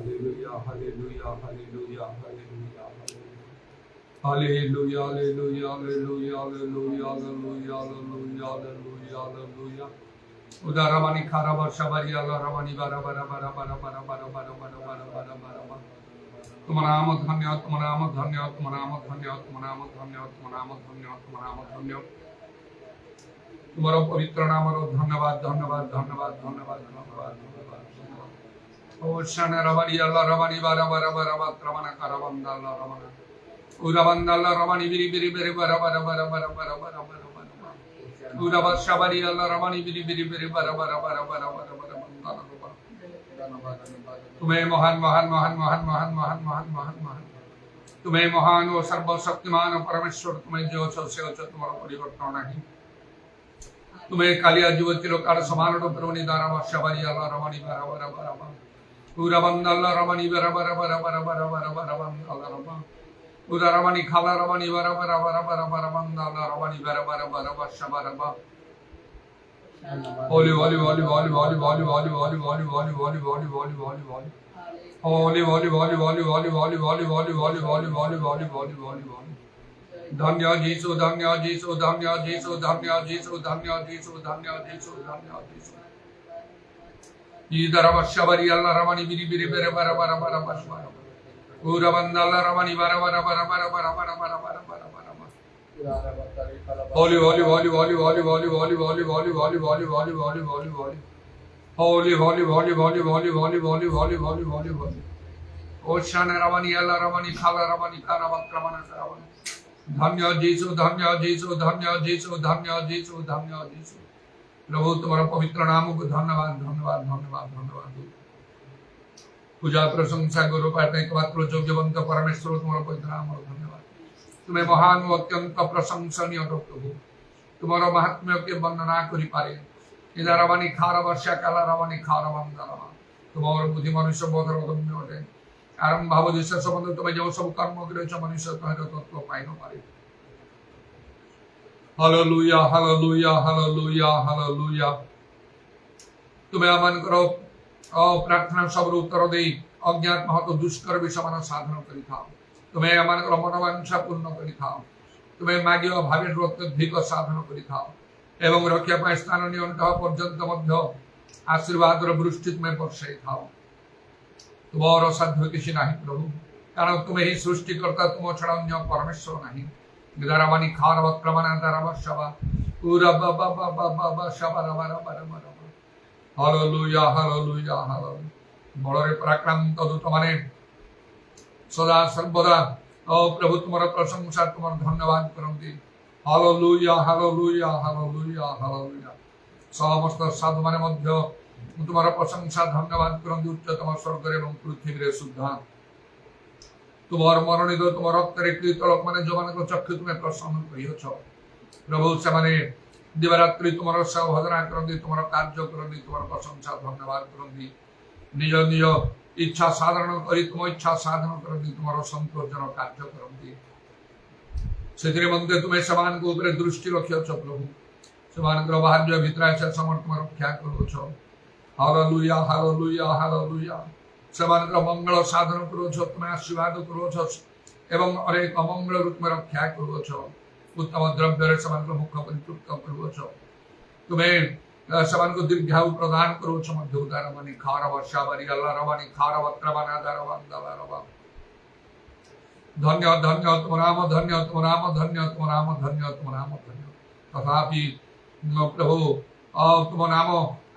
hallelujah, hallelujah, hallelujah, hallelujah, hallelujah, hallelujah, hallelujah, hallelujah, hallelujah, hallelujah, hallelujah, hallelujah. Udaramani karaba shabari Allah ramani bara bara bara bara bara bara bara bara bara bara bara bara. तुम्हारा नाम धन्यवाद, तुम्हारा नाम धन्यवाद, तुम्हारा नाम धन्यवाद, तुम्हारा नाम धन्यवाद, तुम्हारा नाम धन्यवाद, तुम्हारा नाम धन्यवाद। तुम्हारा पवित्र नाम रो धन्यवाद, धन्यवाद, धन्यवाद, धन्यवाद, धन्यवाद, धन्यवाद। ओ शन रवनी अल्लाह रवनी बारा बारा बारा बारा रवना करवंदा अल्लाह रवना। उरावंदा अल्लाह रवनी बिरी बिरी बिरी बारा बारा बारा बारा बारा बारा बारा बारा। उरावत शबरी अल्लाह रवनी बिरी बिरी बिरी बारा बारा बारा बारा बारा बारा बारा। तुम्हें महान महान महान महान महान महान महान महान महान तुम्हें महान और सर्वशक्तिमान और परमेश्वर तुम्हें जो सबसे उच्च तुम्हारा परिवर्तन नहीं तुम्हें कालिया जीवति लोकार समान रूप रवनी दारा वर्षावरी अल्लाह रवनी बारा बारा बारा बारा पूरा बंद अल्लाह रवनी बारा बारा बारा बारा बारा बारा बारा बंद अल्लाह रवा पूरा रवनी खाला रवनी बारा बारा बारा बारा बारा बंद अल्लाह रवनी बारा बारा बारा वर्षा बारा बारा Holy, holy, holy, holy, holy, holy, holy, holy, holy, holy, holy, holy, holy, holy, holy. Holy, holy, holy, holy, holy, holy, holy, holy, holy, holy, holy, holy, holy, holy, holy. Dhanya Jesu, Dhanya Jesu, Dhanya Jesu, Dhanya Jesu, Dhanya Jesu, Dhanya Jesu, Dhanya Jesu. Idara Vashavari Allah Ramani Biri Biri Bara Bara Bara Bara Bara Bara. Ura Bandala Ramani Bara Bara Bara Bara Bara Bara Bara Bara Bara Bara. Holy, holy, holy, holy, holy, holy, holy, holy, holy, holy, holy, holy, holy, holy, holy. Holy, holy, holy, holy, holy, holy, holy, holy, holy, holy, holy. Oshana Ramani Allah Ramani Khala Ramani Karavat Ramana Saravana. Dhanya Jesu, Dhanya Jesu, Dhanya Jesu, Dhanya Jesu, Dhanya Jesu. प्रभु तुम्हारा पवित्र नाम को धन्यवाद धन्यवाद धन्यवाद धन्यवाद पूजा प्रशंसा गुरु पाठ एकमात्र योग्यवंत परमेश्वर तुम्हारा पवित्र नाम को धन्यवाद तुम्हें महान और अत्यंत प्रशंसनीय प्रभु तुम्हारा महात्म्य के वर्णना करि पारे इधर रवानी खारा वर्षा काला रवानी खारा बंदरवा तुम्हारा बुद्धि मनुष्य बहुत रगम्य होते आरंभ भाव दिशा संबंध तुम्हें जो सब कर्म करे मनुष्य तुम्हारे तत्व पाई न पारे हालेलुया हालेलुया हालेलुया हालेलुया तुम्हें आमान करो प्रार्थना सब उत्तर दे अज्ञात महत दुष्कर विषमान साधन करि थाओ तुम्हें आमानकर मनोवांछा पूर्ण करि थाओ तुम्हें मागिय भावे अत्यधिक साधन करि थाओ एवं रक्षा पाए स्थान नियंत पर्यंत मध्य आशीर्वाद वृष्टि तुम्हें वर्षाई थाओ तुम्हारा साध्य किसी नहीं प्रभु कारण तुम्हें ही सृष्टिकर्ता तुम छड़ा अन्य परमेश्वर नहीं दारावानी खारवत प्रमाण दारावा शबा पूरा बाबा बाबा बाबा शबा रबा रबा रबा रबा हालेलुया हालेलुया हालेलुया बड़रे पराक्रम दूत माने सदा सर्वदा ओ प्रभु तुम्हारा प्रशंसा तुम्हारा धन्यवाद करती हालेलुया हालेलुया हालेलुया हालेलुया समस्त साधु माने मध्य तुम्हारा प्रशंसा धन्यवाद करती उच्चतम स्वर्ग एवं पृथ्वी शुद्धा तुम्हार मनोनीत तुम्हार रक्तरे कृत लोक माने जो माने चक्षु तुम्हें प्रसन्न करियछ प्रभु से माने दिवारात्रि तुम्हारा साधना करती तुम्हारा कार्य करती तुम्हारा प्रशंसा धन्यवाद करती निज निज इच्छा साधन करी तुम इच्छा साधन करती तुम्हारा संतोषजनक कार्य करती से मध्य तुम्हें समान को ऊपर दृष्टि रखियछ प्रभु समान बाह्य भितर से समर्थ रक्षा करुछ हालेलुया हालेलुया हालेलुया समान मंगल साधन करुछ तुम्हें आशीर्वाद करुछ एवं अनेक अमंगल रूप में रक्षा करुछ उत्तम द्रव्य समान मुख परितृप्त करुछ तुम्हें समान को दीर्घायु प्रदान करुछ मध्य उदार मनी खार वर्षावरी अल्लाह रवानी खार वक्रमना दरवंदला रवा धन्य धन्य तुम नाम धन्य तुम नाम धन्य तुम नाम धन्य तुम नाम धन्य तथापि प्रभु तुम नाम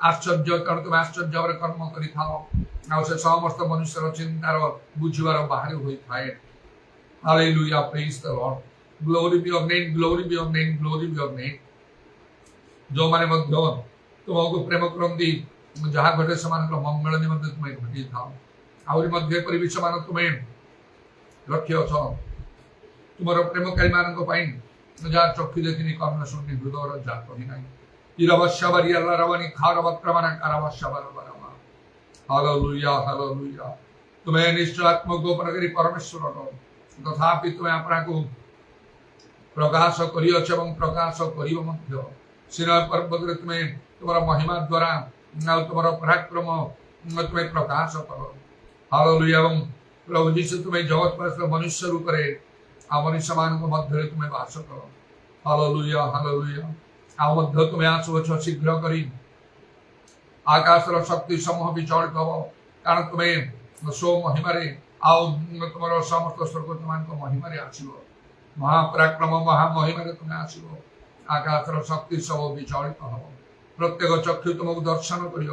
आश्चर्य कारण तुम आश्चर्य भाव कर्म करि थाओ आ से समस्त मनुष्यर चिंतार बुझिबार बाहर होई थाए hallelujah praise the Lord glory be your name glory be your name glory be your name जो माने मध्य तुमको प्रेम करती जहाँ घटे समान मंगल निमंत्रण तुम्हें घटी थाओ आहरी मध्य परि समान तुम्हें रखियछ तुमर प्रेमकारी मानक पाई जहाँ चक्षु देखिनी कर्ण शुनि हृदय जात ही ना इरवश्यवरी अल्लाह रवनी खारवक्रमण करवश्यवरवरमा हालेलुया हालेलुया तुम्हें निश्चय आत्मगोपन करी परमेश्वर तथापि तुम्हें अपना को प्रकाश करियछ एवं प्रकाश करिव मध्य सिनाई पर्वत तुम्हें तुम्हारा महिमा द्वारा तुम्हारा पराक्रम तुम्हें प्रकाश कर हालेलुया। ଏବଂ ପ୍ରଭୁ ଯୀଶୁ ତୁମେ ଜଗତବାସୀ ମନୁଷ୍ୟ ରୂପରେ ଆଉ ମନୁଷ୍ୟମାନଙ୍କ ମଧ୍ୟରେ ତୁମେ ବାସ କର। Hallelujah hallelujah. ଆଉ ମଧ୍ୟ ତୁମେ ଆସୁଅଛ ଶୀଘ୍ର କରି। ଆକାଶର ଶକ୍ତି ସମୂହ ବିଚଳିତ ହବ, କାରଣ ତୁମେ ସ୍ୱ ମହିମାରେ ଆଉ ତୁମର ସମସ୍ତ ସ୍ୱର୍ଗଦୂତମାନଙ୍କ ମହିମାରେ ଆସିବ। ମହାପରାକ୍ରମ ମହାମହିମାରେ ତୁମେ ଆସିବ। ଆକାଶର ଶକ୍ତି ସବୁ ବିଚଳିତ ହବ। ପ୍ରତ୍ୟେକ ଚକ୍ଷୁ ତୁମକୁ ଦର୍ଶନ କରିବ।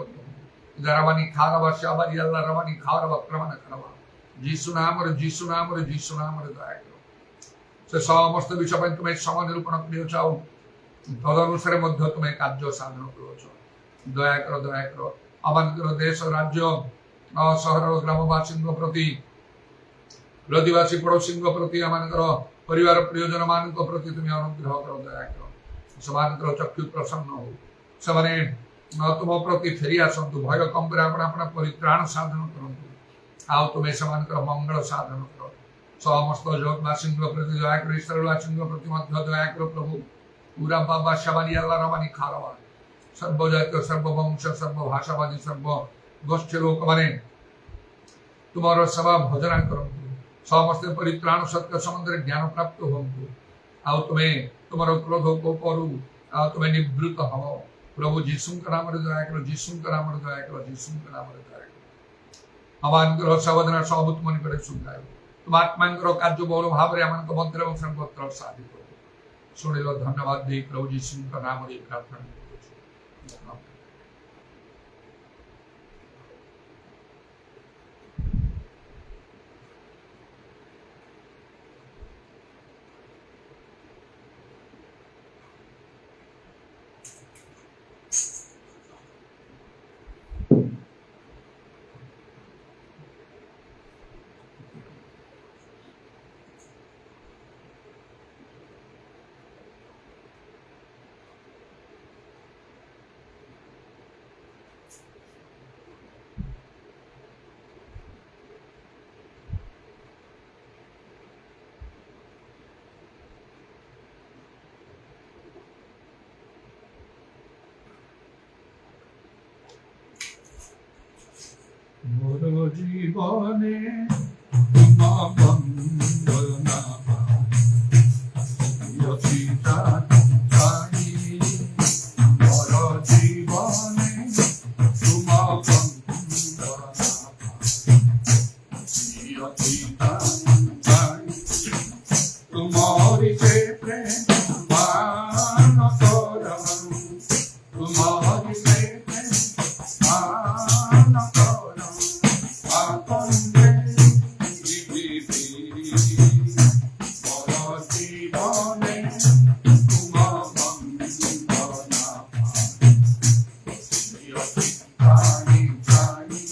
ଜାରାବାନି ଖାରବା ଶ୍ୟାବାରି ଆଲ୍ଲା ରବାନି ଖାରବା ପ୍ରମାଣ କରବା। ଯୀଶୁ ନାମରେ ଦୟା କର। ସେ ସମସ୍ତ ବିଷୟ ପାଇଁ ତୁମେ ସମୟ ନିରୂପଣ କରିଅଛ, ଆଉ ତଦନୁସାରେ ମଧ୍ୟ ତୁମେ କାର୍ଯ୍ୟ ସାଧନ କରୁଅଛ। ଦୟା କର ଆମମାନଙ୍କର ଦେଶ ରାଜ୍ୟ ସହର ଗ୍ରାମବାସୀଙ୍କ ପ୍ରତି, ପ୍ରତିବାସୀ ପଡ଼ୋଶୀଙ୍କ ପ୍ରତି, ଆମମାନଙ୍କର ପରିବାର ପ୍ରିୟଜନ ମାନଙ୍କ ପ୍ରତି ତୁମେ ଅନୁଗ୍ରହ କର, ଦୟା କର। ସେମାନଙ୍କର ଚକ୍ଷୁ ପ୍ରସନ୍ନ ହଉ, ସେମାନେ ତୁମ ପ୍ରତି ଫେରି ଆସନ୍ତୁ। ଭୟ କମ୍ପରେ ଆପଣ ପରିତ୍ରାଣ ସାଧନ କରନ୍ତୁ, ଆଉ ତୁମେ ସେମାନଙ୍କର ମଙ୍ଗଳ ସାଧନ କର। ସମସ୍ତ ଜଗତବାସୀଙ୍କ ପ୍ରତି ଦୟା କର, ଇସ୍ରାଏଲବାସୀଙ୍କ ପ୍ରତି ମଧ୍ୟ ଦୟା କର ପ୍ରଭୁ। ପୁରା ବାବା shabaria la ramani kharava সর্বজাতীয় সর্ববংশ সর্বভাষাবাদী সর্বগোষ্ঠী ଲୋକମାନେ ତୁମର ସେବା ଭଜନା କରନ୍ତୁ। ସମସ୍ତେ ପରିତ୍ରାଣ ସତ୍ୟ ସମ୍ବନ୍ଧରେ ଜ୍ଞାନ ପ୍ରାପ୍ତ ହୁଅନ୍ତୁ, ଆଉ ତୁମେ ତୁମର କ୍ରୋଧ କୋପରୁ ଆଉ ତୁମେ ନିବୃତ୍ତ ହବ। ପ୍ରଭୁ ଯୀଶୁଙ୍କ ନାମରେ ଦୟା କର, ଯୀଶୁଙ୍କ ନାମରେ ଦୟା କର, ଯୀଶୁଙ୍କ ନାମରେ ଦୟା କର। ଆମମାନଙ୍କର ସାବଧାନ ସବୁ ତୁମ ନିକଟରେ ଶୁଣାଇବ। ତୁମ ଆତ୍ମାଙ୍କର କାର୍ଯ୍ୟ ବହୁଳ ଭାବରେ ଆମମାନଙ୍କ ମଧ୍ୟରେ ଏବଂ ସର୍ବତ୍ର ସାଧିତ ହେବ। ଶୁଣିଲ, ଧନ୍ୟବାଦ ଦେଇ ପ୍ରଭୁ ଯୀଶୁଙ୍କ ନାମରେ ପ୍ରାର୍ଥନା କରୁଛୁ। মোর জীবনে বন্দনা মোর জীবনে তোমারি সে প্রেম পান করম, তোমারি সে প্রেম পান করম, আপনে জীবিবি মোর জীবনে তোমার বন্দনা প্রাণী প্রাণী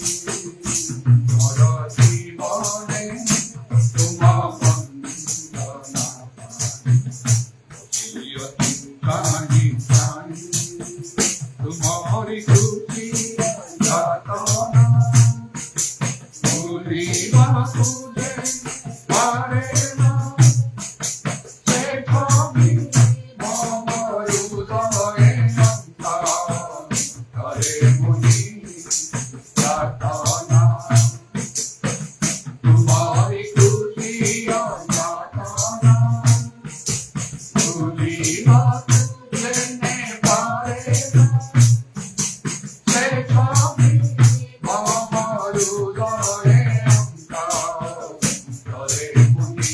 মোর জীবনে তোমার বন্দনা প্রাণী প্রাণী তোমারি খুশি যাতনা ভুলিবা খুঁজে পারে না সে ছবি মমর উদয়ে অন্তরে মুনি যাতনা তোমারি খুশি যাতনা ভুলিবা খুঁজে পারে না সে ছবি মমর উদয়ে অন্তরে মুনি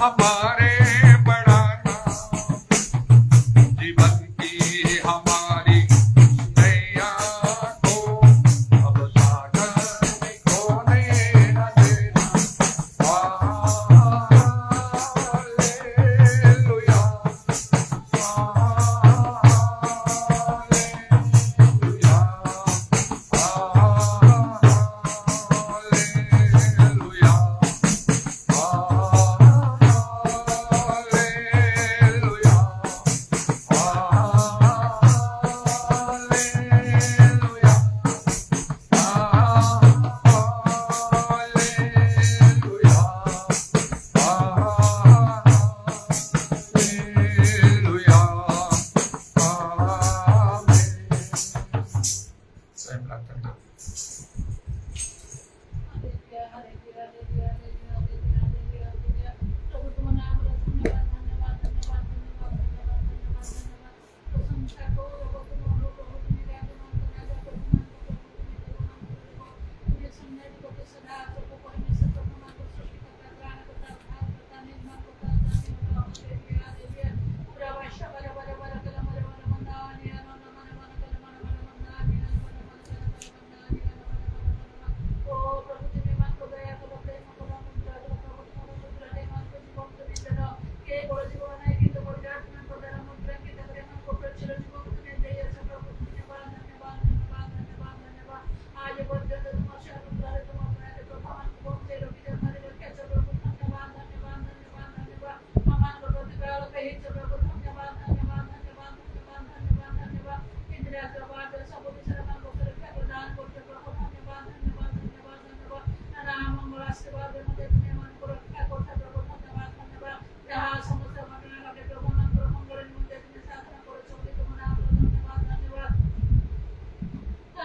हमारे बढ़ाना, जीवन की हमारी नैया को अब सागर में खोने न देना।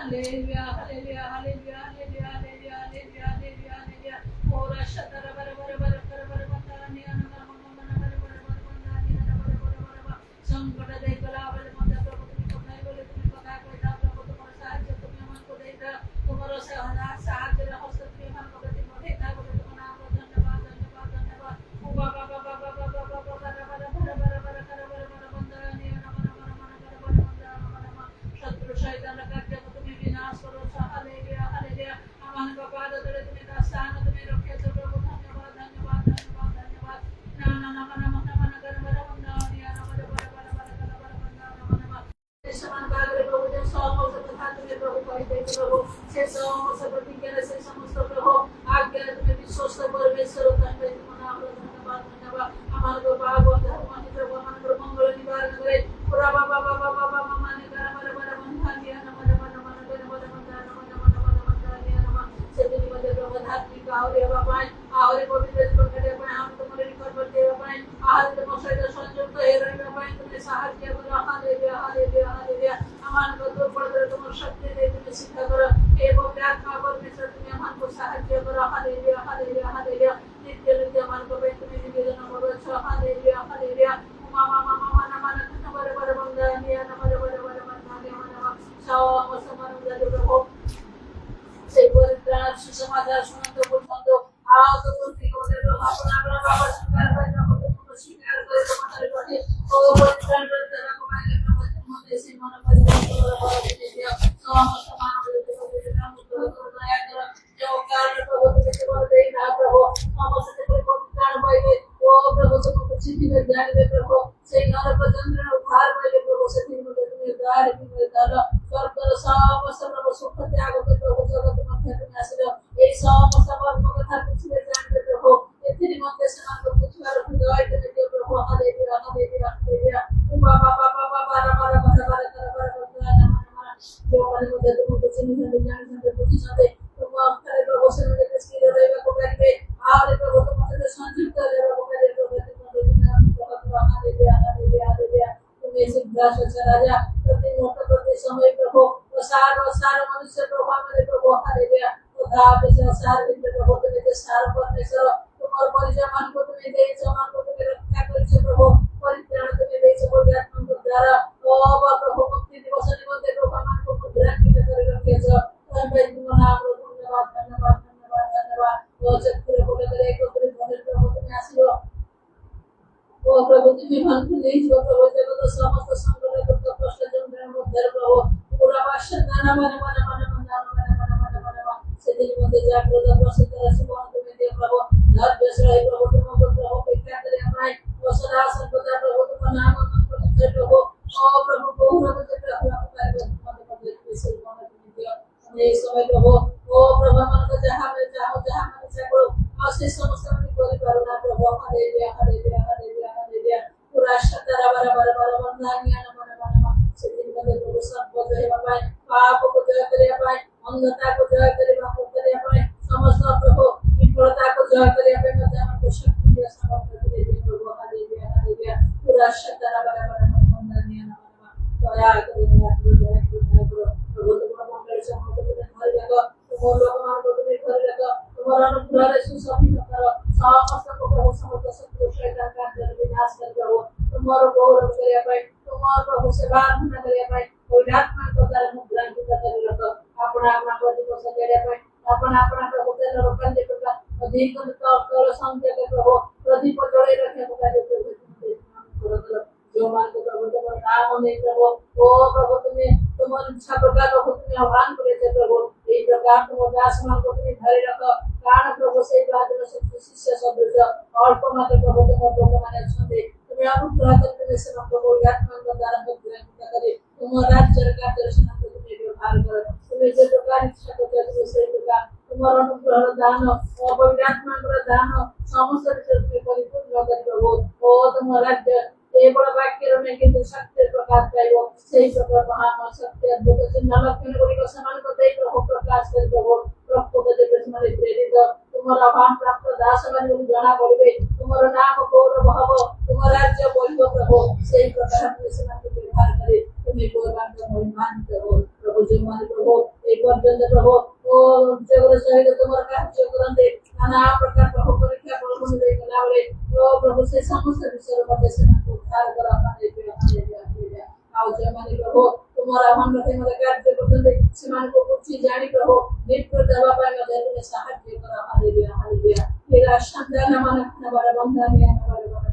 Hallelujah, hallelujah, hallelujah, Hallelujah, hallelujah, hallelujah, hallelujah, hallelujah, hallelujah, hallelujah, hallelujah. Ora shatara bara bara bara bara bara bara ni ana bara bara bara bara bara bara ni ana bara bara bara bara. Sankata dei kala bale mata prabhu tumi kothai bole tumi kothai koita prabhu tumhar sahaଯ୍য তুমি আমাকে দেইতা তোমার সাহায্যের হস্ত তুমি আমাকে প্রতি দেইতা বলে তোমার নাম ধন্যবাদ ধন্যবাদ ধন্যবাদ। ও বাবা বাবা বাবা বাবা বাবা bara bara bara bara bara bara bara bara বন্দা ni ana bara bara bara bara bara বন্দা bara শত্রু শয়তানের কার্য তুমি বিনাশ করো। Hallelujah hallelujah. আমার বাবা দাদরে তুমি দাস্তান তুমি রক্ষা করো। ধন্যবাদ ধন্যবাদ ধন্যবাদ ধন্যবাদ। না না না না না না না করে বড় বন্ধ নিয়া না বড় বড় বড় বড় বড় বড় বন্ধ না না সমান ভাবে প্রভু যে সমস্ত কথা তুমি প্রভু কইতে প্রভু সে সমস্ত প্রতিজ্ঞা সে সমস্ত প্রভু আজ্ঞা তুমি বিশ্বস্ত পরমেশ্বর তুমি মনে আমরা ধন্যবাদ ধন্যবাদ। আমার বাবা বন্ধ মানে প্রভু আমার মঙ্গল নিবারণ করে পুরা বাবা বাবা বাবা মানে করে বড় বড় বন্ধ নিয়া না বড় বড় বড় বড় বড় বন্ধ না বড় বড় বড় বন্ধ নিয়া না সেদিন মধ্যে প্রভু ধাত্রিক আহরে বাবা আহরে পবিত্র প্রকারে পায় हम तुम्हारे निकट बढ़ते पाए आहार तुम सहित संयुक्त हे रहिबा पाए तुम्हें साहाय्य करो। Hallelujah hallelujah hallelujah. अमान को तो पढ़कर तुम शक्ति दे तुम्हें सिद्ध करो हे पवित्र आत्मा परमेश्वर तुम्हें अमान को साहाय्य करो। Hallelujah hallelujah hallelujah. नित्य नित्य अमान को तुम्हें निवेदन करो। Hallelujah hallelujah. मामा मामा माना माना तुम बड़े बड़े बंदा निया ना बड़े बड़े बड़े बंदा निया ना सावा मसमान उधर प्रभु সেই পরিত্রাণ সুসমাচার শুনতে পর্যন্ত আহত করতে করতে আপনার বাবা স্বীকার করে তোমাকে স্বীকার করে তোমাদের পথে ও পরিত্রাণ করতে তোমাকে প্রভুর মধ্যে সেই মন পরিবর্তন করে দিতে দিও। সমস্ত মানবদেরকে পবিত্রাণ করে দয়া করো যে কারণে প্রভু তুমি বলতে না প্রভু সমস্ত থেকে পবিত্রাণ পাইবে ও প্রভু তোমাকে চিঠিতে জানবে প্রভু সেই ঘর পর্যন্ত উদ্ধার পাইবে প্রভু সেদিন মধ্যে তুমি দ্বার দিবে ধরো স্বর্গের সমস্ত প্রভু সুখ ত্যাগ করে প্রভু জগৎ মধ্যে তুমি আসিল এই সমস্ত কর্ম কথা পৃথিবী জানবে প্রভু এর মধ্যে সমাজ বুঝবার দয়া করে দিও প্রভু। Hallelujah hallelujah hallelujah. ও বাবা বাবা বাবা বারা বারা বারা বারা বারা বারা না না যোগানের মধ্যে তুমি চিনি জানি জানি বুঝি সাথে তোমার করে প্রভু সঙ্গে স্থির রইবা করিবে আর প্রভু তোমাদের সংযুক্ত রইবা করিবে প্রভু তোমাদের হালেলুয়া হালেলুয়া হালেলুয়া। তুমি সিদ্ধাস রাজা প্রতি মুহূর্ত প্রতি সময় প্রভু সার মনুষ্য প্রভু আমাদের প্রভু হালেলুয়া খোদা বিজয় সার বিন্দু প্রভু তুমি যে সার পরমেশ্বর তোমার পরিচয় মানব তুমি দিয়েছো মানব তুমি রক্ষা করেছো প্রভু পরিত্রাণ তুমি দিয়েছো পবিত্র আত্মার দ্বারা ও প্রভু মুক্তি দিবসের মধ্যে প্রভু মানব মুদ্রাঙ্কিত করে রেখেছো তোমার নাম ধন্যবাদ ধন্যবাদ ধন্যবাদ ধন্যবাদ ও চক্র পবিত্র একত্রিত ধরে প্রভু তুমি আসিও प्रभु तुम्हें मन को ले जो प्रभु जगत समस्त संकट दुख कष्ट जन्म मध्य प्रभु पूरा वाशना मन मन मन मन से दिन मध्य जागृत प्रसिद्ध राशि मन तुम्हें दे प्रभु धर बेस रहे प्रभु तुम प्रभु अपेक्षा करे हमारे वो सदा सर्वदा प्रभु तुम नाम मन को प्रभु ओ प्रभु बहु रब जब प्रभु कार्य मध्य से मन तुम्हें दे ये समय प्रभु ओ प्रभु मन को जहां में चाहो जहां मन चाहो आशीष समस्त में कोई करुणा प्रभु हालेलुया हालेलुया हालेलुया हालेलुया पूरा शतरा बराबर बराबर धन्य नमन नमन से दिन में प्रभु सब को जय पाए पाप को जय करे पाए अंधता को जय करे पाप करे पाए समस्त प्रभु विफलता को जय करे पाए मध्य को शक्ति दे समर्थ दे प्रभु हालेलुया हालेलुया पूरा शतरा बराबर बराबर धन्य नमन दया करो दया करो प्रभु तुम्हारा मंगल से हम को घर जाओ तुम लोग मान को तुम्हें घर रखो तुम्हारा अनुग्रह रे सुसभित करो समस्त को प्रभु समस्त शत्रु शैतान का जल विनाश कर दो तुम्हारा गौरव करे पाए तुम्हारा प्रभु सेवा न करे पाए कोई आत्मा को द्वारा मुद्रा की कर रखो अपना अपना प्रति को सजेरे पाए अपना अपना प्रभु के रोकन दे प्रभु अधिक तो संख्या के प्रभु प्रदीप जड़े रखे प्रभु जो मान को प्रभु तुम्हारा नाम नहीं प्रभु ओ प्रभु तुम्हें तुम्हारी इच्छा प्रकार प्रभु तुम्हें आह्वान करे थे प्रभु इस प्रकार तुम दास मान को तुम्हें धरे रखो कारण प्रभु से बात में सब शिष्य सदृश अल्प मात्र प्रभु तुम लोग माने सुनते तुम्हें अनुग्रह करते में से प्रभु आत्मा को द्वारा मुक्त करे तुम राज्य सरकार दर्शन को तुम्हें व्यवहार करो तुम्हें जो प्रकार इच्छा करते तुम्हें से प्रकार तुम्हारा अनुग्रह दान और पवित्र आत्मा का दान समस्त विषय में परिपूर्ण कर प्रभु ओ तुम्हारा राज्य ये बड़ा वाक्य में किंतु शक्ति प्रकाश पाइबो सही प्रकार महान शक्ति अद्भुत चिन्ह लक्षण गुड़ी को समान को दे प्रभु प्रकाश कर प्रभु प्रभु को दे प्रश्न प्रेरित तुम्हारा आह्वान प्राप्त दास मन को जाना पड़िबे तुम्हारा नाम गौरव हबो तुम्हारा राज्य बोलिबो प्रभु सही प्रकार अपने समान को व्यवहार करे तुम्हें गौरवान्वित महिमान करो प्रभु जो मान प्रभु एक पर्यंत प्रभु ओ जगत सहित तुम्हारा कार्य करते नाना प्रकार प्रभु परीक्षा प्रभु ने गलावले ओ प्रभु से समस्त विषय मध्य से को उद्धार कर हालेलुया आओ जय माने प्रभु तुम्हारा मन रखे मत कार्य करते समान को कुछ जानी प्रभु नित्य दवा पाए मध्य में सहायता कर हालेलुया हालेलुया मेरा शानदार मन नवर बंधन या नवर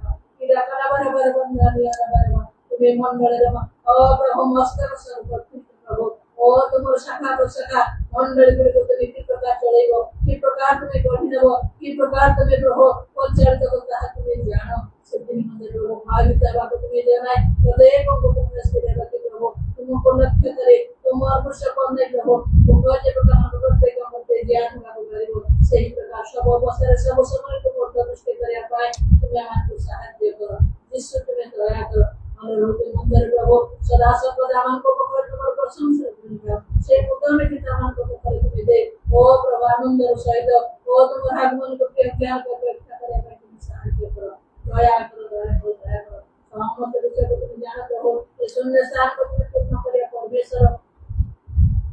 इरा नवर बंधन या नवर तुम्हें मंगल रमा ओ प्रभु मस्तक सर्वोत्तम प्रभु ओ तुम्हारा शाखा प्रशाखा मंडल को तुम्हें किस प्रकार चलेगो किस प्रकार तुम्हें गढ़ी देबो किस प्रकार तुम्हें प्रभु परिचालित करता है तुम्हें जानो सदिन मंदिर प्रभु भाविता बात तुम्हें देना है प्रत्येक को तुमने सेवा करके प्रभु तुमको लक्ष्य करे तुम्हारा पुरुष करने प्रभु तुमको जो प्रकार प्रत्येक को ज्ञान का करिबो सही प्रकार सब अवसर सब समय को दृष्टि करे पाए तुम्हें हमको सहायता करो जिससे तुम्हें दया करो अनुरूप मंदिर प्रभु सदा सर्वदा हमको पकड़ तुम्हारा प्रशंसा करेगा से मुद्दों की तमाम को पकड़ तुम्हें दे ओ प्रभु आनंद सहित ओ तुम्हारा आगमन को ज्ञान को व्याख्या करे पाए तुम्हें सहायता करो दया करो दया करो दया करो समस्त विषय को तुम्हें जान प्रभु इस सुंदर स्थान को तुम्हें पूर्ण करे परमेश्वर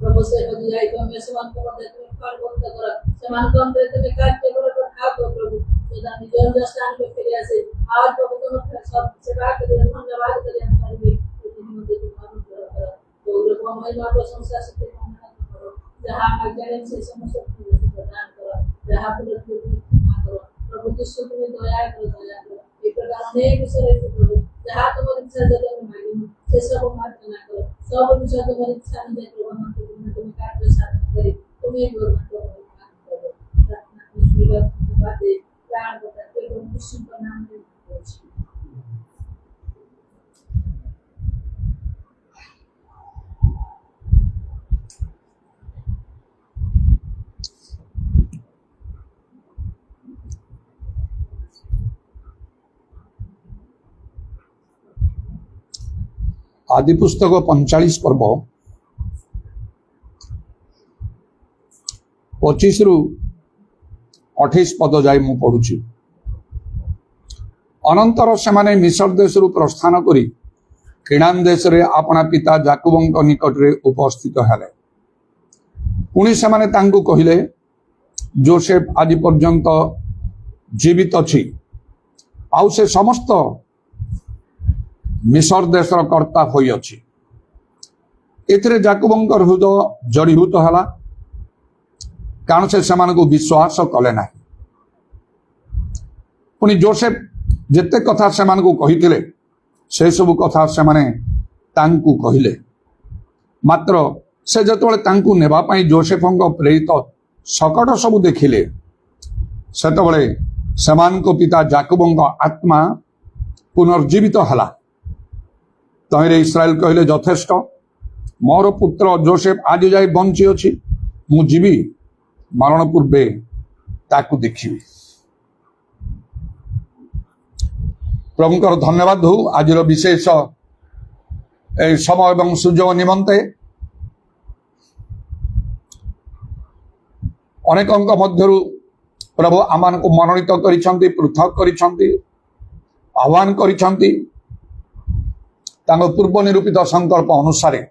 प्रभु से बजाय को मैं समान को मध्य तुम्हें कर बोलता करो समान को अंतर तुम्हें कार्य करो तो ठाकुर प्रभु सदा निज स्थान पे फिर ऐसे आज प्रभु तुम सब सेवा के लिए धन्यवाद करें हमारे भी मध्य तुम्हारा करो तो लोग महिमा प्रशंसा से करो जहां अज्ञान से समस्त प्रदान करो जहां पुरुष करो प्रभु जिसको तुम्हें दया करो ये प्रकार अनेक विषय प्रभु जहां तुम्हारी इच्छा जगत में मांगी से सब मार्ग ना करो सब विषय तुम्हारी इच्छा नहीं है प्रभु हम तुम्हें कार्य साधन करे तुम्हें गौरव करो प्रार्थना ईश्वर धन्यवाद दे ज्ञान बताते हो यीशु का नाम में आदि पुस्तक 45 पर्व 25 रु 28 पद जाए मु पढ़ुची अनंतर से मिस्र देश प्रस्थान करी किणान देश रे अपना पिता जाकुबंक निकट रे उपस्थित हेले पुणी से कहले जोसेफ आज पर्यंत जीवित अछि आउ से समस्त मिस्र देशर कर्ता होई अछि एथिरे जाकुबंकर हृदय जड़ीभूत हला कारण से विश्वास कले ना पुणी जोसेफ ଯେତେ କଥା ସେମାନଙ୍କୁ କହିଥିଲେ ସେ ସବୁ କଥା ସେମାନେ ତାଙ୍କୁ କହିଲେ। ମାତ୍ର ସେ ଯେତେବେଳେ ତାଙ୍କୁ ନେବା ପାଇଁ ଯୋସେଫଙ୍କ ପ୍ରେରିତ ଶକଟ ସବୁ ଦେଖିଲେ ସେତେବେଳେ ସେମାନଙ୍କ ପିତା ଯାକୋବଙ୍କ ଆତ୍ମା ପୁନର୍ଜୀବିତ ହେଲା। ତହିଁରେ ଇସ୍ରାଏଲ କହିଲେ, ଯଥେଷ୍ଟ, ମୋର ପୁତ୍ର ଯୋସେଫ ଆଜି ଯାଇ ବଞ୍ଚି ଅଛି, ମୁଁ ଯିବି ମରଣ ପୂର୍ବେ ତାକୁ ଦେଖିବି। ପ୍ରଭୁଙ୍କର ଧନ୍ୟବାଦ ହଉ ଆଜିର ବିଶେଷ এই সময় এবং সুযোগ নিমন্তে অনেকଙ୍କ ମଧ୍ୟରୁ ପ୍ରଭୁ ଆମମାନଙ୍କୁ ମନୋନୀତ କରିଛନ୍ତି, ପୃଥକ କରିଛନ୍ତି, ଆହ୍ୱାନ କରିଛନ୍ତି ତାଙ୍କ ପୂର୍ବ ନିରୂପିତ ସଂକଳ୍ପ ଅନୁସାରେ।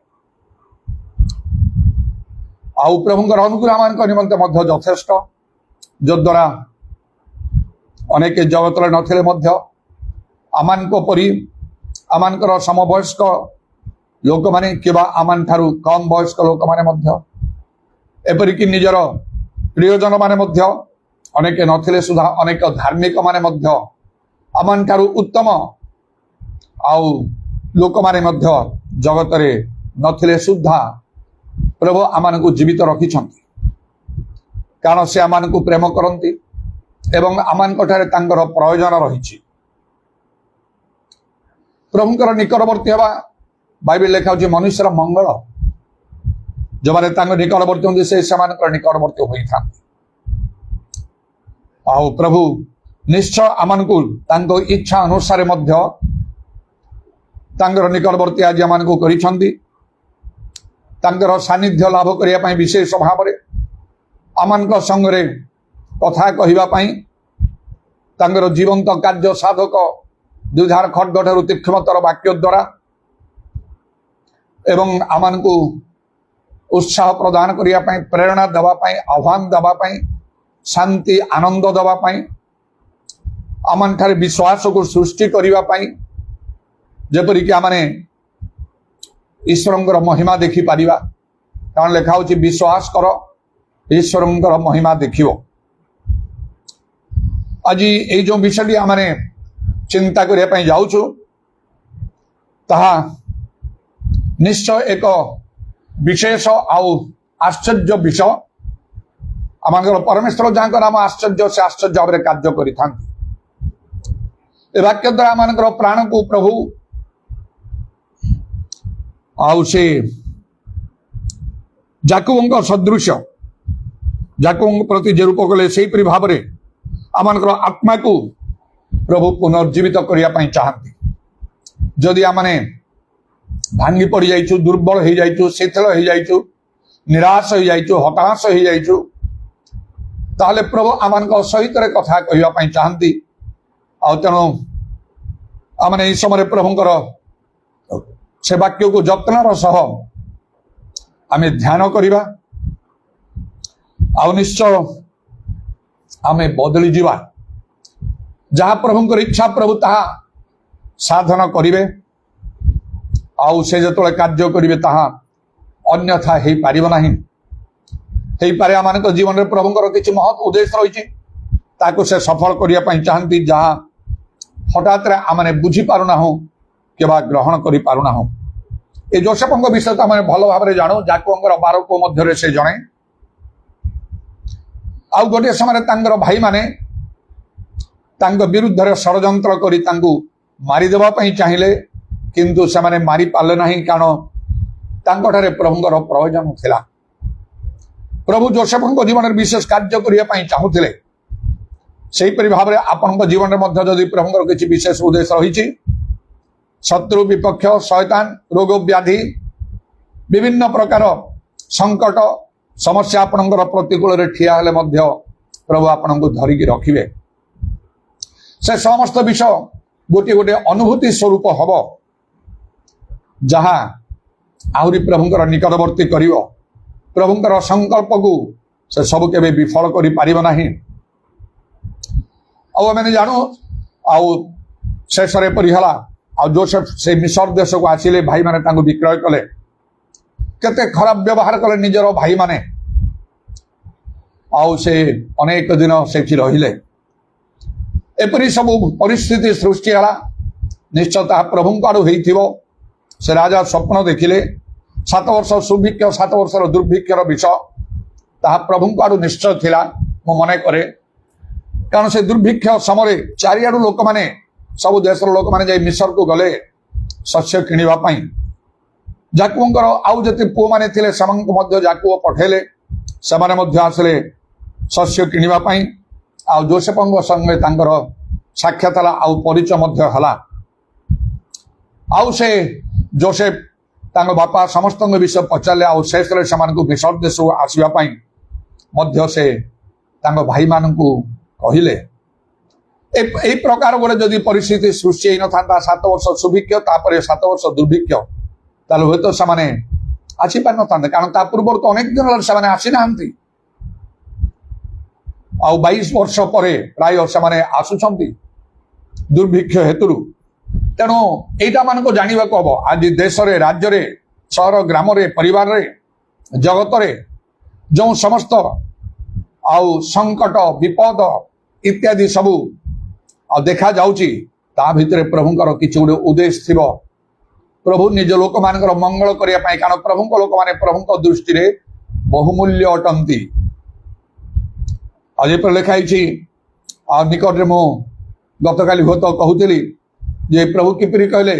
ଆଉ ପ୍ରଭୁଙ୍କର ଅନୁଗ୍ରହ ଆମମାନଙ୍କ ନିମନ୍ତେ ମଧ୍ୟ ଯଥେଷ୍ଟ, ଯଦ୍ୱାରା ଅନେକ ଜଗତରେ ନଥିଲେ ମଧ୍ୟ ଆମମାନଙ୍କ ପରି ଆମମାନଙ୍କର ସମବୟସ୍କ ଲୋକମାନେ କିମ୍ବା ଆମଠାରୁ କମ୍ ବୟସ୍କ ଲୋକମାନେ ମଧ୍ୟ ଏପରିକି ନିଜର ପ୍ରିୟଜନ ମାନେ ମଧ୍ୟ ଅନେକ ନଥିଲେ ସୁଦ୍ଧା ଅନେକ ଧାର୍ମିକ ମାନେ ମଧ୍ୟ ଆମଠାରୁ ଉତ୍ତମ ଆଉ ଲୋକମାନେ ମଧ୍ୟ ଜଗତରେ ନଥିଲେ ସୁଦ୍ଧା ପ୍ରଭୁ ଆମମାନଙ୍କୁ ଜୀବିତ ରଖିଛନ୍ତି, କାରଣ ସେ ଆମମାନଙ୍କୁ ପ୍ରେମ କରନ୍ତି ଏବଂ ଆମମାନଙ୍କଠାରେ ତାଙ୍କର ପ୍ରୟୋଜନ ରହିଛି। ପ୍ରଭୁଙ୍କର ନିକଟବର୍ତ୍ତୀ ହେବା ବାଇବେଲ ଲେଖା ହେଉଛି ମନୁଷ୍ୟର ମଙ୍ଗଳ। ଯେଉଁମାନେ ତାଙ୍କ ନିକଟବର୍ତ୍ତୀ ହୁଅନ୍ତି ସେମାନଙ୍କର ନିକଟବର୍ତ୍ତୀ ହୋଇଥାନ୍ତି। ଆଉ ପ୍ରଭୁ ନିଶ୍ଚୟ ଆମମାନଙ୍କୁ ତାଙ୍କ ଇଚ୍ଛା ଅନୁସାରେ ମଧ୍ୟ ତାଙ୍କର ନିକଟବର୍ତ୍ତୀ ଆଜି ଆମମାନଙ୍କୁ କରିଛନ୍ତି। ତାଙ୍କର ସାନ୍ନିଧ୍ୟ ଲାଭ କରିବା ପାଇଁ ବିଶେଷ ଭାବରେ ଆମମାନଙ୍କ ସଙ୍ଗରେ କଥା କହିବା ପାଇଁ ତାଙ୍କର ଜୀବନ୍ତ କାର୍ଯ୍ୟ ସାଧକ ଦୁଇଧାର ଖଡ୍ଗଠାରୁ ତୀକ୍ଷ୍ଣତର ବାକ୍ୟ ଦ୍ୱାରା ଏବଂ ଆମମାନଙ୍କୁ ଉତ୍ସାହ ପ୍ରଦାନ କରିବା ପାଇଁ, ପ୍ରେରଣା ଦେବା ପାଇଁ, ଆହ୍ୱାନ ଦେବା ପାଇଁ, ଶାନ୍ତି ଆନନ୍ଦ ଦେବା ପାଇଁ, ଆମଠାରେ ବିଶ୍ୱାସକୁ ସୃଷ୍ଟି କରିବା ପାଇଁ, ଯେପରିକି ଆମେ ଈଶ୍ୱରଙ୍କର ମହିମା ଦେଖିପାରିବା। କାରଣ ଲେଖା ହେଉଛି ବିଶ୍ୱାସ କର ଈଶ୍ୱରଙ୍କର ମହିମା ଦେଖିବ। ଆଜି ଏଇ ଯେଉଁ ବିଷୟଟି ଆମେ ଚିନ୍ତା କରିବା ପାଇଁ ଯାଉଛୁ ତାହା ନିଶ୍ଚୟ ଏକ ବିଶେଷ ଆଉ ଆଶ୍ଚର୍ଯ୍ୟ ବିଷୟ। ଆମଙ୍କର ପରମେଶ୍ୱର ଯାହାଙ୍କ ନାମ ଆଶ୍ଚର୍ଯ୍ୟ, ସେ ଆଶ୍ଚର୍ଯ୍ୟ ଭାବରେ କାର୍ଯ୍ୟ କରିଥାନ୍ତି। ଏ ବାକ୍ୟ ଦ୍ୱାରା ଆମମାନଙ୍କର ପ୍ରାଣକୁ ପ୍ରଭୁ ଆଉ ସେ ଯାକୋବଙ୍କ ସଦୃଶ୍ୟ ଯାକୋବଙ୍କ ପ୍ରତି ଯେ ରୂପ କଲେ ସେହିପରି ଭାବରେ ଆମମାନଙ୍କର ଆତ୍ମାକୁ ପ୍ରଭୁ ପୁନର୍ଜୀବିତ କରିବା ପାଇଁ ଚାହାନ୍ତି। ଯଦି ଆମେ ଭାଙ୍ଗି ପଡ଼ିଯାଇଛୁ, ଦୁର୍ବଳ ହେଇଯାଇଛୁ, ଶିଥିଳ ହେଇଯାଇଛୁ, ନିରାଶ ହେଇଯାଇଛୁ, ହତାଶ ହେଇଯାଇଛୁ, ତାହେଲେ ପ୍ରଭୁ ଆମମାନଙ୍କ ସହିତ କଥା କହିବା ପାଇଁ ଚାହାନ୍ତି। ଆଉ ତେଣୁ ଆମେ ଏହି ସମୟରେ ପ୍ରଭୁଙ୍କର ସେ ବାକ୍ୟକୁ ଯତ୍ନର ସହ ଆମେ ଧ୍ୟାନ କରିବା। ଆଉ ନିଶ୍ଚୟ ଆମେ ବଦଳି ଯିବା। ଯାହା ପ୍ରଭୁଙ୍କର ଇଚ୍ଛା ପ୍ରଭୁ ତାହା ସାଧନ କରିବେ। ଆଉ ସେ ଯେତେବେଳେ କାର୍ଯ୍ୟ କରିବେ ତାହା ଅନ୍ୟଥା ହେଇପାରିବ ନାହିଁ। ହେଇପାରେ ଆମମାନଙ୍କ ଜୀବନରେ ପ୍ରଭୁଙ୍କର କିଛି ମହତ୍ ଉଦ୍ଦେଶ୍ୟ ରହିଛି, ତାକୁ ସେ ସଫଳ କରିବା ପାଇଁ ଚାହାନ୍ତି, ଯାହା ହଠାତ୍ରେ ଆମେ ବୁଝିପାରୁନାହୁଁ କିମ୍ବା ଗ୍ରହଣ କରିପାରୁନାହୁଁ। ଏ ଯୋସେଫଙ୍କ ବିଷୟ ଆମେ ଭଲ ଭାବରେ ଜାଣୁ। ଯାକୋବଙ୍କର 12 ପୁଅ ମଧ୍ୟରେ ସେ ଜଣେ। ଆଉ ଗୋଟିଏ ସମୟରେ ତାଙ୍କର ଭାଇମାନେ ତାଙ୍କ ବିରୁଦ୍ଧରେ ଷଡ଼ଯନ୍ତ୍ର କରି ତାଙ୍କୁ ମାରିଦେବା ପାଇଁ ଚାହିଁଲେ, କିନ୍ତୁ ସେମାନେ ମାରିପାରିଲେ ନାହିଁ, କାରଣ ତାଙ୍କଠାରେ ପ୍ରଭୁଙ୍କର ପ୍ରୟୋଜନ ଥିଲା। ପ୍ରଭୁ ଯୋସେଫଙ୍କ ଜୀବନରେ ବିଶେଷ କାର୍ଯ୍ୟ କରିବା ପାଇଁ ଚାହୁଁଥିଲେ। ସେହିପରି ଭାବରେ ଆପଣଙ୍କ ଜୀବନରେ ମଧ୍ୟ ଯଦି ପ୍ରଭୁଙ୍କର କିଛି ବିଶେଷ ଉଦ୍ଦେଶ୍ୟ ରହିଛି, ଶତ୍ରୁ ବିପକ୍ଷ, ଶୟତାନ, ରୋଗ ବ୍ୟାଧି, ବିଭିନ୍ନ ପ୍ରକାର ସଂକଟ ସମସ୍ୟା ଆପଣଙ୍କର ପ୍ରତିକୂଳରେ ଠିଆ ହେଲେ ମଧ୍ୟ ପ୍ରଭୁ ଆପଣଙ୍କୁ ଧରିକି ରଖିବେ। ସେ ସମସ୍ତ ବିଷୟ ଗୋଟିଏ ଗୋଟିଏ ଅନୁଭୂତି ସ୍ୱରୂପ ହବ, ଯାହା ଆହୁରି ପ୍ରଭୁଙ୍କର ନିକଟବର୍ତ୍ତୀ କରିବ। ପ୍ରଭୁଙ୍କର ସଂକଳ୍ପକୁ ସେ ସବୁ କେବେ ବିଫଳ କରିପାରିବ ନାହିଁ। ଆଉ ଆମେ ଜାଣୁ, ଆଉ ଶେଷରେ ପରି ହେଲା। ଆଉ ଯୋସେଫ ସେ ମିଶର ଦେଶକୁ ଆସିଲେ, ଭାଇମାନେ ତାଙ୍କୁ ବିକ୍ରୟ କଲେ। କେତେ ଖରାପ ବ୍ୟବହାର କଲେ ନିଜର ଭାଇମାନେ। ଆଉ ସେ ଅନେକ ଦିନ ସେଠି ରହିଲେ। एपरी सब परिस्थिति सृष्टि है निश्चय प्रभु आड़ू से राजा स्वप्न देखिले 7 वर्ष सुभिक्ष 7 वर्षर दुर्भिक्षर विषय ताहा प्रभु आड़ू निश्चय थिला मो मने करे कारण से दुर्भिक्ष समय चारिआडू लोक माने सब देशर लोक माने जाई मिसर को गले शस्य किनिबा पई जाकुबंकर आउ जति पुओ माने थिले समंक मध्य जाकुब पठेले समाने मध्य आसले शस्य किनिबा पई आ जोसेफंग संगे तांकर साक्षात हला आउ परिचय मध्य हला आउ से जोसेफ तांग बापा समस्त विषय पचारे आउ शेष रे समान को मिसर देश आसीबा पई मध्य से तांग भाई मानकू कहिले ए प्रकार गोटे जदि परिस्थिति सृष्टि होई न थांता 7 वर्ष सुभिक्ष तापर 7 वर्ष दुर्भिक्ष ताले होय तो समाने आसी पार न थांते कारण ता पूर्व तो अनेक दिन समाने आसी नाहंती आउ 22 वर्ष परे प्राय समाने आसुछंती दुर्भिक्ष हेतु तेणु एटा मान को जानिबा को हबो आज देश रे राज्य रे शहर ग्राम रे परिवार रे जगत रे जो समस्त आउ संकट विपद इत्यादि सबू आ देखा जाउची ता भितरे प्रभुंकर किछि गुडे उद्देश्य थिबो प्रभु निज लोक मानकर मंगल करिया पई कारण प्रभुंक लोक माने प्रभुंक दृष्टि रे बहुमूल्य अटंती आज पर लिखाई आ निकट रे मो गतकाली होत कहूतिली जे प्रभु किपरि कहले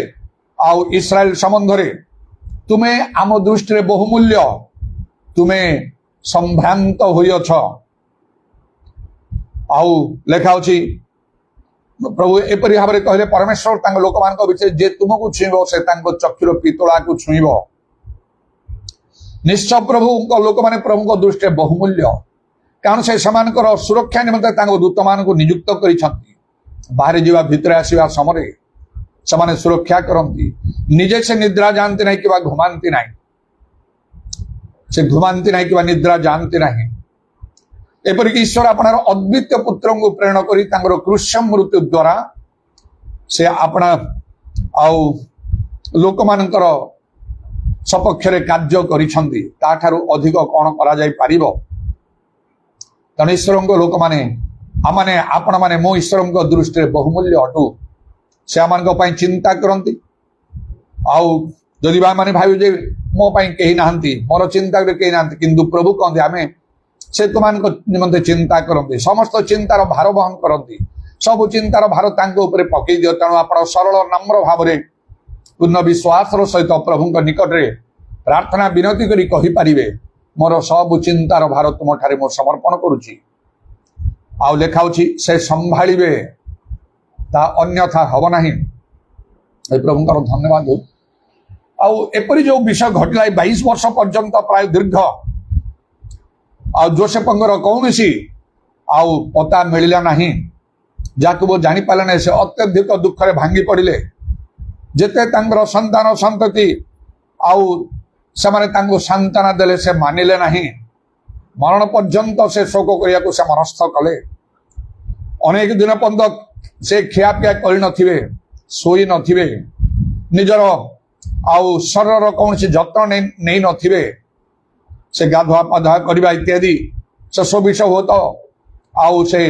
आउ इस्राएल संबंध रे तुमे आम दृष्टि रे बहुमूल्य तुमे संभ्रांत होइछ आउ लेखा अछि प्रभु एपरि भाव कहले परमेश्वर तांग लोक मान विषय जे तुमको छुईब से तांग चक्षुर पितला को छुईब निश्चय प्रभु लोक माने प्रभु दृष्टि बहुमूल्य कारण से समानकर सुरक्षा निमंते तांग दूत मान को नियुक्त करिसंती बाहर जीवा भितर आसीबा समय समाने सुरक्षा करंती निजे से निद्रा जानते नहीं कि घुमांती नहीं से घुमांती नहीं कि निद्रा जानते नहीं एपरिक ईश्वर अपनार अद्वितीय पुत्र को प्रेरण करी तांगर क्रूश मृत्यु द्वारा से अपना आउ लोक मानकर सपक्ष रे कार्य करिसंती ताठारु अधिक कोन करा जाय पारिबो तने ईश्वर को लोक माने आमाने आपण माने मो ईश्वर को दृष्टि रे बहुमूल्य अटु से आमान को पई चिंता करंती आउ जदि बा माने भाबी जे मो पई केही नाहंती मोर चिंता रे केही नाहंती किंतु प्रभु कहंती आमे से तुमान को निमंते चिंता करंती समस्त चिंतार भार वहन करंती सब चिंतार भार तांको ऊपर पकई दियो तणु आपण सरल नम्र भाव रे पूर्ण विश्वास रो सहित प्रभु को निकट रे प्रार्थना विनती करी कहि परिबे मोर सब चिंतार भार तुम ठारे मो समर्पण करूची आउ लेखाउची से संभाळिबे ता अन्यथा हब नाही ए प्रभुंकर धन्यवाद आउ एपरि जो विषय घटला 22 वर्ष पर्यंत प्राय दीर्घ आ जोसेफंगर कौनसी आउ पता मिलला नहीं जाकुब जानी पाले नहीं से अत्यधिक दुख रे भांगी पड़िले जेते तांगर संतान संतति आउ समाने तांको सांत्वना देले से मानिले नहीं मरण पर्यंत से शोक करिया को से मनस्थ कले अनेक दिन पर्यंत से खिया पिया करि नथिबे सोई नथिबे निजर आउ शरीर कौन जत्न नहीं नथिबे से गाधुआ पाधुआ करवा इत्यादि से सब विषय हो तो आउ से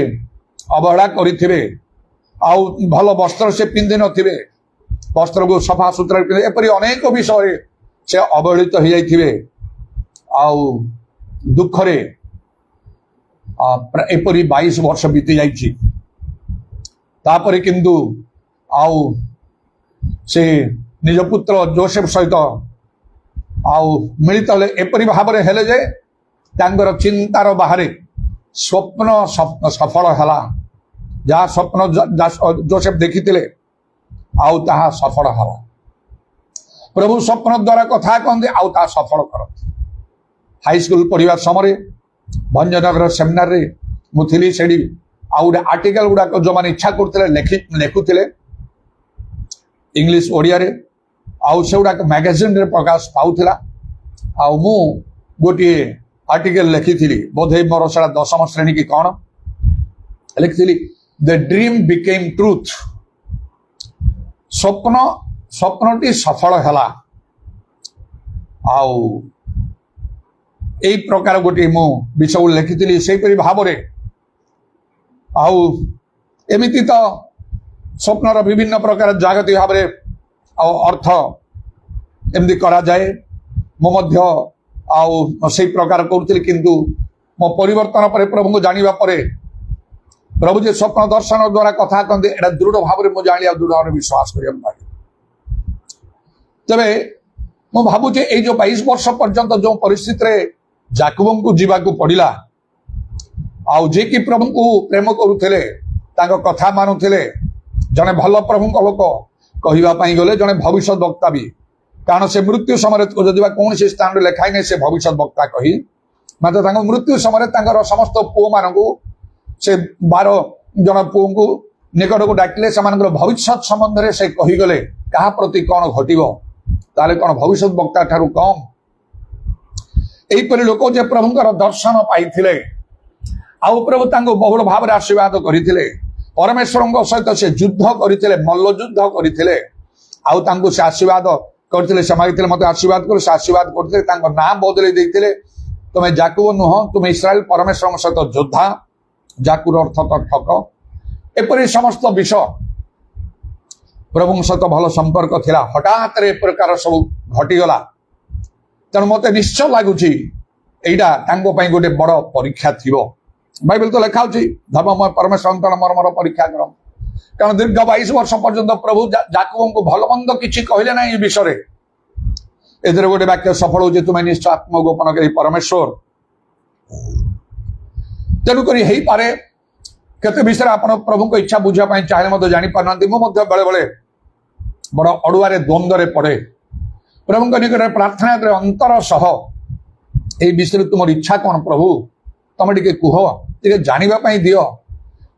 अवहेला करिथिबे आउ भल वस्त्र से पिंधि नथिबे वस्त्र को सफा सुतरा पिंधि एपरि अनेक विषय से अवहेलित हो जाइथिबे आउ दुख रे एपरि 22 वर्ष बीती जाइछि तापरे किंतु आउ से निज पुत्र जोसेफ सहित आउ मिलित हेले एपरि भाव रे हेले जे तांगर चिंतार बाहरे स्वप्न सफल हला जहाँ स्वप्न जोसेफ देखिथिले आउ ताहा सफल हला प्रभु स्वप्न द्वारा कथा कहते आउ ता सफल करते हाई स्कूल पढ़िया समय भंजनगर सेमिनार रे मुथिली सेडी आउ आर्टिकल गुडा जो माने इच्छा करते लेखुले इंग्लिश ओडिया रे आउ से गुडा मैगजीन रे प्रकाश पाउथिला आउ मु गोटे आर्टिकल लिखी बोधे मोर सारा 10म श्रेणी की कौन लिखी द ड्रीम बिकेम ट्रूथ स्वप्नटी सफल है आउ ए प्रकार गोटे मु विषय लिखी से भाव आउ एमिति तो स्वप्नर विभिन्न प्रकार जागतिक भाव अर्थ एमती करा जाए से प्रकार करुଥିଲି किंतु मो परिवर्तन पर प्रभु को जानिबा परे प्रभु जे स्वप्न दर्शन द्वारा कथा कहते एटा दृढ़ भाव में जानी दृढ़ भाव विश्वास करिया तबे मो भाबुचे ए जो 22 वर्ष पर्यंत जो परिस्थिति रे जाकुब को जीवा को पड़िला आउ जे कि प्रभु को प्रेम करुथिले तांको कथा मानुथिले जने भल प्रभु को लोक कहिबा पई गले जने भविष्य वक्ता भी कारण से मृत्यु समय जदि कौन से स्थान लिखाई नहीं से भविष्य वक्ता कही मात्र मृत्यु समय समस्त पुओ मान से 12 जन पुओ को निकट को डाकिले से भविष्य संबंध में से कहीगले क्या प्रति कौन घटो ताले कौन भविष्य वक्ता ठारू कम यहीपरि लोक जे प्रभुंकर दर्शन पाइथिले आउ प्रभु तांको बहुल भाव में आशीर्वाद करथिले परमेश्वर सहित से युद्ध करथिले मल्ल युद्ध करथिले आउ तांको से आशीर्वाद करथिले से मागिथिले मते आशीर्वाद कर से आशीर्वाद करथिले तांको नाम बदलै दैथिले तुमे जाकुब नुह तुमे इस्राएल परमेश्वर सहित योद्धा जाकुर अर्थ तो ठक एपरि समस्त विषय प्रभु सहित भल संपर्क थिला हठात रे प्रकार सब घटीगला तेणु मते निश्चय लगुच यहाँ गोटे बड़ परीक्षा थी बाइबल तो लिखा धर्ममय परमेश्वर मर्मर परीक्षा कर कारण दीर्घ 22 वर्ष पर्यंत प्रभु जाकुब को भल मंद किसी कहले ना ये विषय ए गोटे वाक्य सफल हो तुम्हें निश्चय आत्मगोपन कर परमेश्वर तेणुक पारे केते विषय आप प्रभु को इच्छा बुझापी चाहिए जापार मुझे बेले बेले बड़ अड़ुआरे द्वंद्व पड़े प्रभु निकट प्रार्थना करे अंतर सह ये विषय तुम इच्छा कौन प्रभु तुम टे कह टे जानापी दियो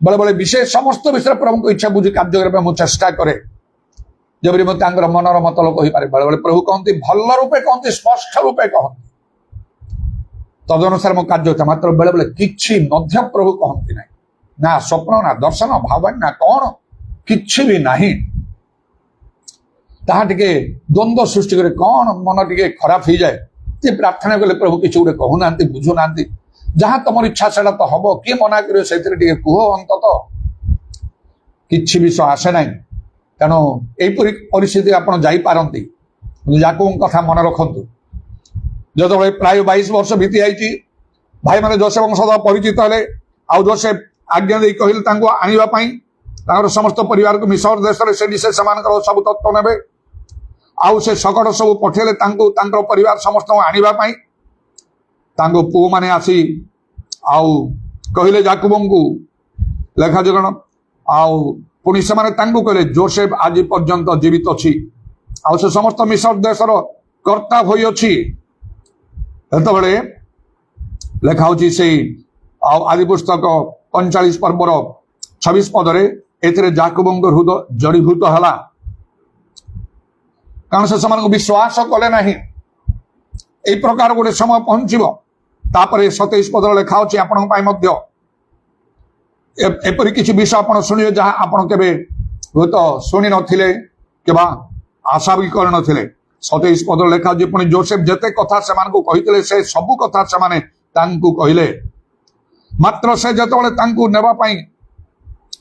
बेले बेले विषय समस्त विषय प्रभु को इच्छा बुझी कार्य करने मुझे चेष्टा करे जबरी मत मनर मतलब कहीपे बेले बेले प्रभु कहते भल रूपे कहते स्पष्ट रूपे कहते तदनुसार मो कार्य होता मात्र बेले बेले किछि मध्य प्रभु कहते ना ना स्वप्न ना दर्शन भावन ना कौन किछि भी नहीं ताहा टिके द्वंद्व सृष्टि करे कौन मन टिके खराब हो जाए जे प्रार्थना कले प्रभु किछि गोटे कहूना बुझुना जहाँ तुम इच्छा से तो हम किए मना कर कह अंत कि विषय आसे ना तेणु यहीपरि परिस्थिति आप जापारती जाकुब कथा मन रखु जो प्राय 22 वर्ष बीती आई भाई मैंने जोसेफ सदा परिचित हेले आउ जोसेफ आज्ञा दे कहले आने समस्त परिवार को मिसर देश से सब तत्व ने आउ से सकट सब पठेले परिवार समस्त आने पुओ माने आसी आउ कहले जाकुब को लेखा जगण आउ पुणी से कहले जोसेफ आज पर्यंत जीवित अच्छी आउ से समस्त मिसर देशर कर्ता होई अच्छी एतबेले लेखा होची से आदि पुस्तक 45 पर्वर 26 पदरे एथिरे जाकुब हृदय जड़ीभूत हला कारण से विश्वास कले नहीं यही प्रकार गोटे समय पहुंचब तापर 27 पदर लेखा होची आपण पाई मध्य एपरि किछि विषय आपण सुनिए जहाँ आपण केबे तो सुनी नथिले केबा आशा भी कर नथिले 27 पदर लेखा जे पुणी जोसेफ जते कथा सेमान को कहितले से सब कथा सेमाने तांकु कहिले मात्र से जतबेले तांकु नेबा पाई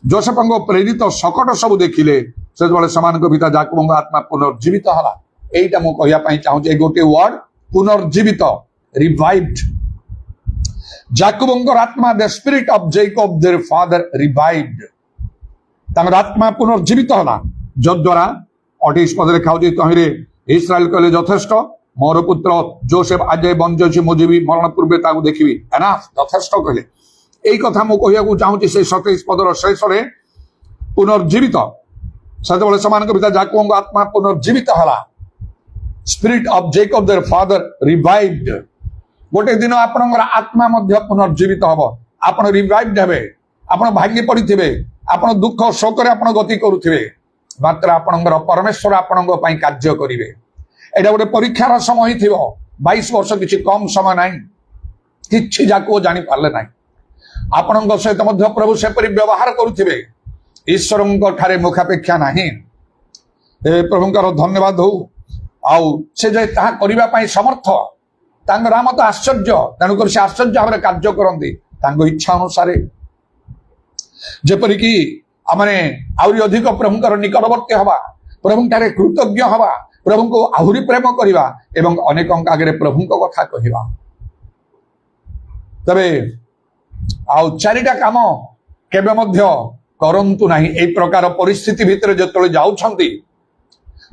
जोसेफ को प्रेरित सकट सब देखिले से समान पिता जाकुब आत्मा पुनर्जीवित हला एटा मु कहिया पई चाहू जे गोटे वर्ड पुनर्जीवित रिवाइव्ड जाकुब आत्मा the spirit of Jacob their father revived तांकर आत्मा पुनर्जीवित हला जद्वारा 28 पद लिखा होची तहिरे इस्राएल कहले यथेष्ट मोर पुत्र जोसेफ आज बंजी मुझे भी मरण पूर्वे ताकू देखी एनाफ यथेष्ट कहले यही कथा मु कहिया चाहूँ से 27 पदर शेष पुनर्जीवित से समान पिता जाकुब आत्मा पुनर्जीवित हला spirit of Jacob their father revived गोटे दिन आपनकर आत्मा मध्य पुनर्जीवित हम आप रिवाइव्ड हेबे आप भांगी पड़े आप दुख शोक गति करुवे मात्र आपणकर परमेश्वर आपण कार्य करेंगे एटा गोटे परीक्षार समय थी 22 वर्ष किसी कम समय ना कि जाको जानी पारे ना आपण सहित प्रभु सेपरी व्यवहार करुवे ईश्वर ठारे मुखापेक्षा नहीं प्रभुंकर धन्यवाद हो आउ से करने समर्थ नाम तो आश्चर्य तेणुक से आश्चर्य भाव कार्य करते इच्छा अनुसार जेपरिक आमने आहुरी अधिक प्रभुंकर निकटवर्ती हवा, प्रभुंठारे कृतज्ञ हवा, प्रभु को आहुरी प्रेम करिवा एवं अनेक आगे प्रभु कथा कहिवा। तबे आउ चारिटा काम केबे मध्य करंतु नाही। ए प्रकार परिस्थिति भितर जतले जाउछंती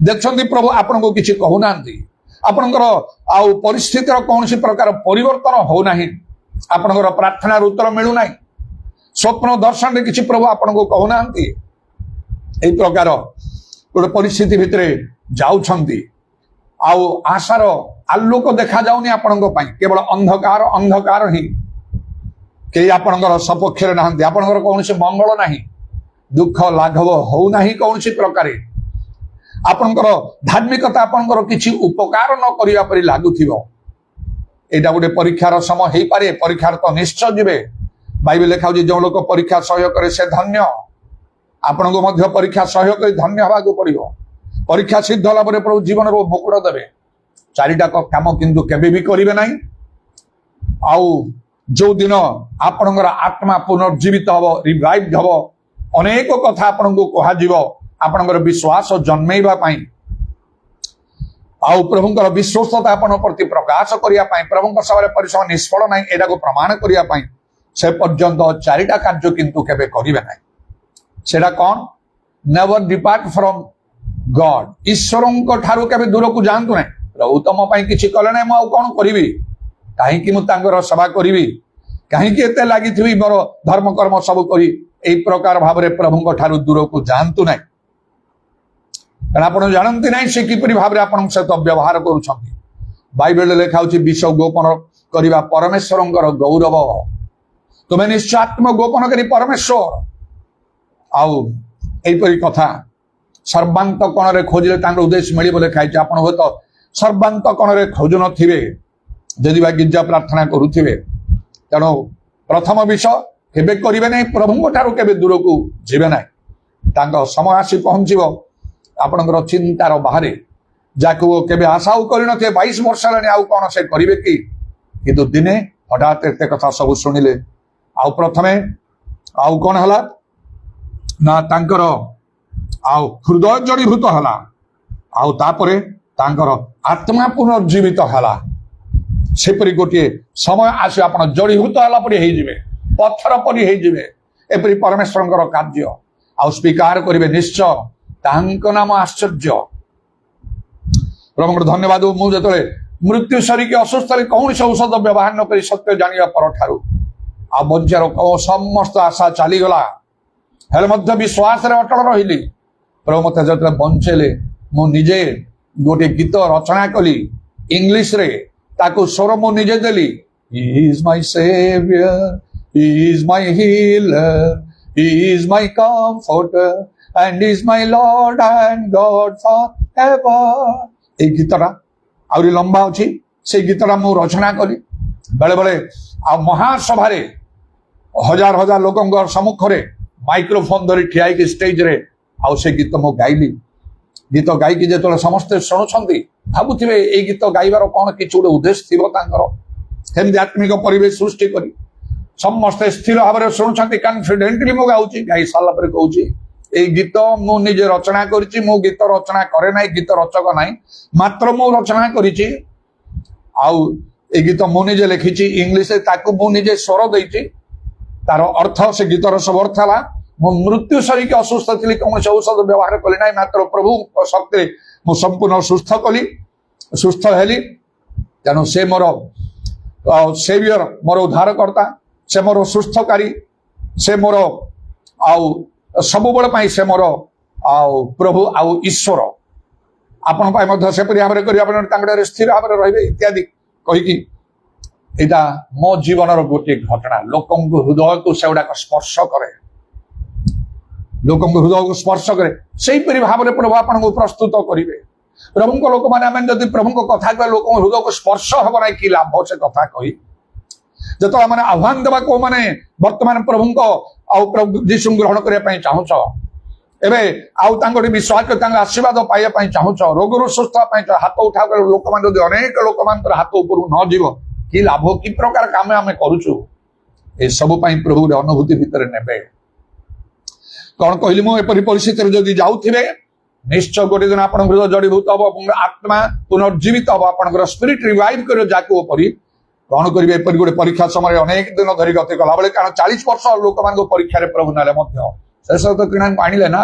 देखछंती प्रभु आपन को किछि कहू नांती, आपनकर आउ परिस्थितिर कोनसी प्रकार परिवर्तन हो नाही, आपनकर प्रार्थना उत्तर मिलु नाही, स्वप्न दर्शन रे किछि प्रभु आपन को कहू नांती। ए प्रकार गोटे परिस्थिति भितर जाउछंती आउ आशार आलोक देखा जाउनी आपनक पई, केवल अंधकार अंधकार ही के आपनकर सपक्ष रे नांती, आपनकर कोनसी मंगल नाही, दुख लाघव हो नाही कोनसी प्रकार, आपनकर धार्मिकता आपनकर किछि उपकार न करिया परि लागुथिबो। एटा गोटे परीक्षार समय हेई पारे, परीक्षार तो निश्चय जिवे। बाइबल लेखाउ जे जो लोक परीक्षा सहयोग करे से धन्य, आपन को मध्य परीक्षा सहयोग करे धन्य हवा को पड़िबो। परीक्षा सिद्ध होला परे प्रभु जीवन रो मुकुट देबे। चारिटा काम किंतु केबे भी करिवे नाही। आउ जो दिन आपनकर आत्मा पुनर्जीवित हबो, रिवाइव हबो, अनेक कथा आपन को कहा जीवो, आपनकर विश्वास जन्मेइबा पई, आउ प्रभुंकर विश्वस्तता आपन प्रति प्रकाश करिया पई, प्रभुंकर सवारे परिश्रम निष्फल नाही एटा को प्रमाण करिया पई से पर्यंत चारिटा कार्य किंतु केबे करिवे नाही। सेटा कोन? Never depart from God. ईश्वरंक ठारू केबे दूर को जानतु नाही। प्रभु तम पई किछि कले नाही, मु कोन करिवि, काहे कि मु तांकर सेवा करिवि, काहे कि एते लागिथिबि मोर धर्म कर्म सब करी, एई प्रकार भाबरे प्रभुंक ठारू दूर को जानतु नाही। कारण आपण जानती नाही से किपरि भाबरे आपण सहित व्यवहार करूछंती। बाइबल लेखाउछि विश्व गोपन करिवा परमेश्वरंकर गौरव, तुमे निश्चय आत्म गोपन करी परमेश्वर। आउ एपरि कथा सर्वांत कोण रे खोजिले तांकर उद्देश्य मिलिबो लेखाइछि। आपण हो तो सर्वांत कोण रे खोजु नथिबे जदि बा गिरजा प्रार्थना करूथिबे, तेणु प्रथम विषय केबे करिवे नाही, प्रभुंक ठारू केबे दूर को जिवे नाही। तांका समय आसी पहुंचिबो आपनकर चिंतार बाहरे, जाको केबे आशा करि नथे 22 वर्ष लानी आउ कोन से करिवे कि, किंतु दिने हठात एते कथा सब सुनिले। आउ प्रथमे आउ कोन हला ना तांकर आउ हृदय जड़ीभूत हला, आउ तापरे तांकर आत्मा पुनर्जीवित हला। सेपरि गोटे समय आसी आपण जड़ीभूत हला परि हेइ जिवे, पत्थर परि हेइ जिवे। एपरि परमेश्वरंकर कार्य आउ स्वीकार करिवे निश्चय, तांको नाम आश्चर्य। प्रभुंकर धन्यवाद। मु जतले मृत्यु सरी के असुस्थ कौन से औषध व्यवहार न करी सत्य जानिया पर ठारू आ बंचार समस्त आशा चली गला, हेले मध्य विश्वास रे अटल रहिली। प्रभु मते जतले बंचेले, मु निजे गोटे गीत रचना कली इंग्लिश रे, ताको स्वर मु निजे देली। He is my saviour, he is my healer, he is my comforter and is my Lord and God forever। ए गीतटा आउरी लंबा अछि, से गीतटा मु रचना करी। बेले बेले आ महासभा रे हजार हजार लोकंकर सम्मुख रे माइक्रोफोन धरी ठियाई के स्टेज रे आउ से गीत मु गाइली। गीत गाई कि जेतले समस्त सुनुछंती भाबुथिबे ए गीत गाइबार कोन किछु उडे उद्देश्य थिबो तांकर। हेमदि आत्मिक परिवेश सृष्टि करी समस्त स्थिर भाबरे सुनुछंती, कॉन्फिडेंटली मु गाउची। गाई साला परे कहूची ए गीत मु निजे रचना करिछि। मु गीत रचना करे नाही, गीत रचक नाही, मात्र मु रचना करिछि। आउ ए गीत मु निजे लिखिछि इंग्लिश रे, ताकू मु निजे स्वर दैछि। तार अर्थ से गीतर सब अर्थ हला, मु मृत्यु सरी के असुस्थ थिली, कोन से औषध व्यवहार कली नाही, मात्र प्रभु शक्ति मु संपूर्ण सुस्थ कली, सुस्थ हेली। तेणु से मोर सेवियर, मोर उद्धारकर्ता, से मोर सुस्थकारी, से मोर आउ सब बेले से मोर आउ प्रभु आउ ईश्वर। आपण पाई मध्य सेपरि भाबरे करि आपण तांगडे स्थिर भाबरे रहिबे इत्यादि कहिकी एटा मो जीवनर गोटे घटना। लोकंक हृदय को सेउडा स्पर्श करे, लोकंक हृदय को स्पर्श करे। सेही परि भाबरे प्रभु आपण को प्रस्तुत करिवे। प्रभुंक लोक माने आमे जदि प्रभुंक कथा कह लोकंक हृदय को स्पर्श हबो नै कि लाभ से कथा कहि। जतो माने आह्वान देबा को माने वर्तमान प्रभुंक आउ प्रभु यीशु ग्रहण करिया पई चाहूछ, एबे आउ तांगडी विश्वास के तांग आशीर्वाद पाइया पई चाहूछ, रोगरु सुस्थ पई हाथ उठा कर लोक मान जदि अनेक लोक मान हाथ ऊपर न जीव कि लाभ, कि प्रकार काम आमे करूछु। ए सब पई प्रभु रे अनुभूति भीतर नेबे। कौन कहली मु एपरी परिस्थिति जदि जाउथिबे निश्चय गोटे दिन आपण हृदय जड़ीभूत हम आत्मा पुनर्जीवित हम आप स्पिरिट रिवाइव कर जाकू परी कौन करेंगे एपरी गोटे परीक्षा समय अनेक दिन धरी गति कला बेले कारण 40 वर्ष लोक मान परीक्षा प्रभु ना शेष तो किणा आणिले ना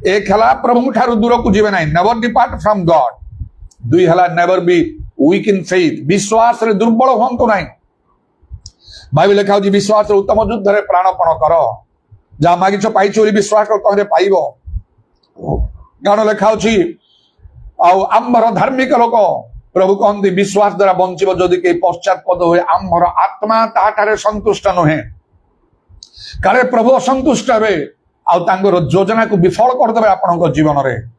एक है प्रभु ठारू दूर को जीवे ना नेवर डिपार्ट फ्रॉम गॉड दुई है never be weak in faith विश्वास रे दुर्बल हंतु ना बाइबल लिखा होची विश्वास रे उत्तम युद्ध रे प्राणपण कर जहाँ मागिछ पाइछ बोली विश्वास कर कहरे पाइबो कारण लिखा होची आम्भर धार्मिक लोक प्रभु कहते विश्वास द्वारा बंचिब जदि के पश्चातपद हुए आम्भर आत्मा ताठारे संतुष्ट नुहे काले प्रभु असंतुष्ट हे आर योजना को विफल करदे आपण जीवन में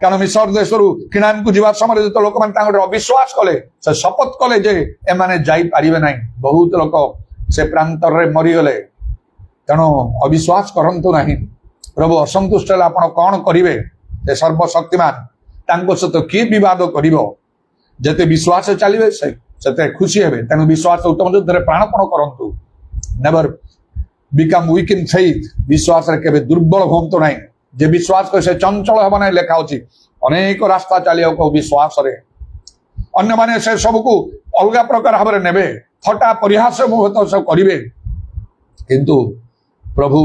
कारण मिसर देश किणान को जीवा समय जो लोक मैंने अविश्वास कले से शपथ कले जे एमाने जाई पारिबे नहीं बहुत लोक से प्रांतर रे मरीगले तेणु अविश्वास करंतु नहीं प्रभु असंतुष्ट है आपण कौन करिवे से सर्वशक्तिमान तांको सहित किए विवाद करिवो जते विश्वास चलिए से खुशी हेबे तेणु विश्वास उत्तम युद्ध रे प्राणपण करंतु never become weak in faith विश्वास रे केबे दुर्बल होंतु नहीं जे विश्वास को से चंचल हबा नहीं लेखा होची अनेक रास्ता चलियो को विश्वास रे अन्य माने से सब को अलग प्रकार भाबरे नेबे थटा परिहास मुहत सब करिवे किंतु प्रभु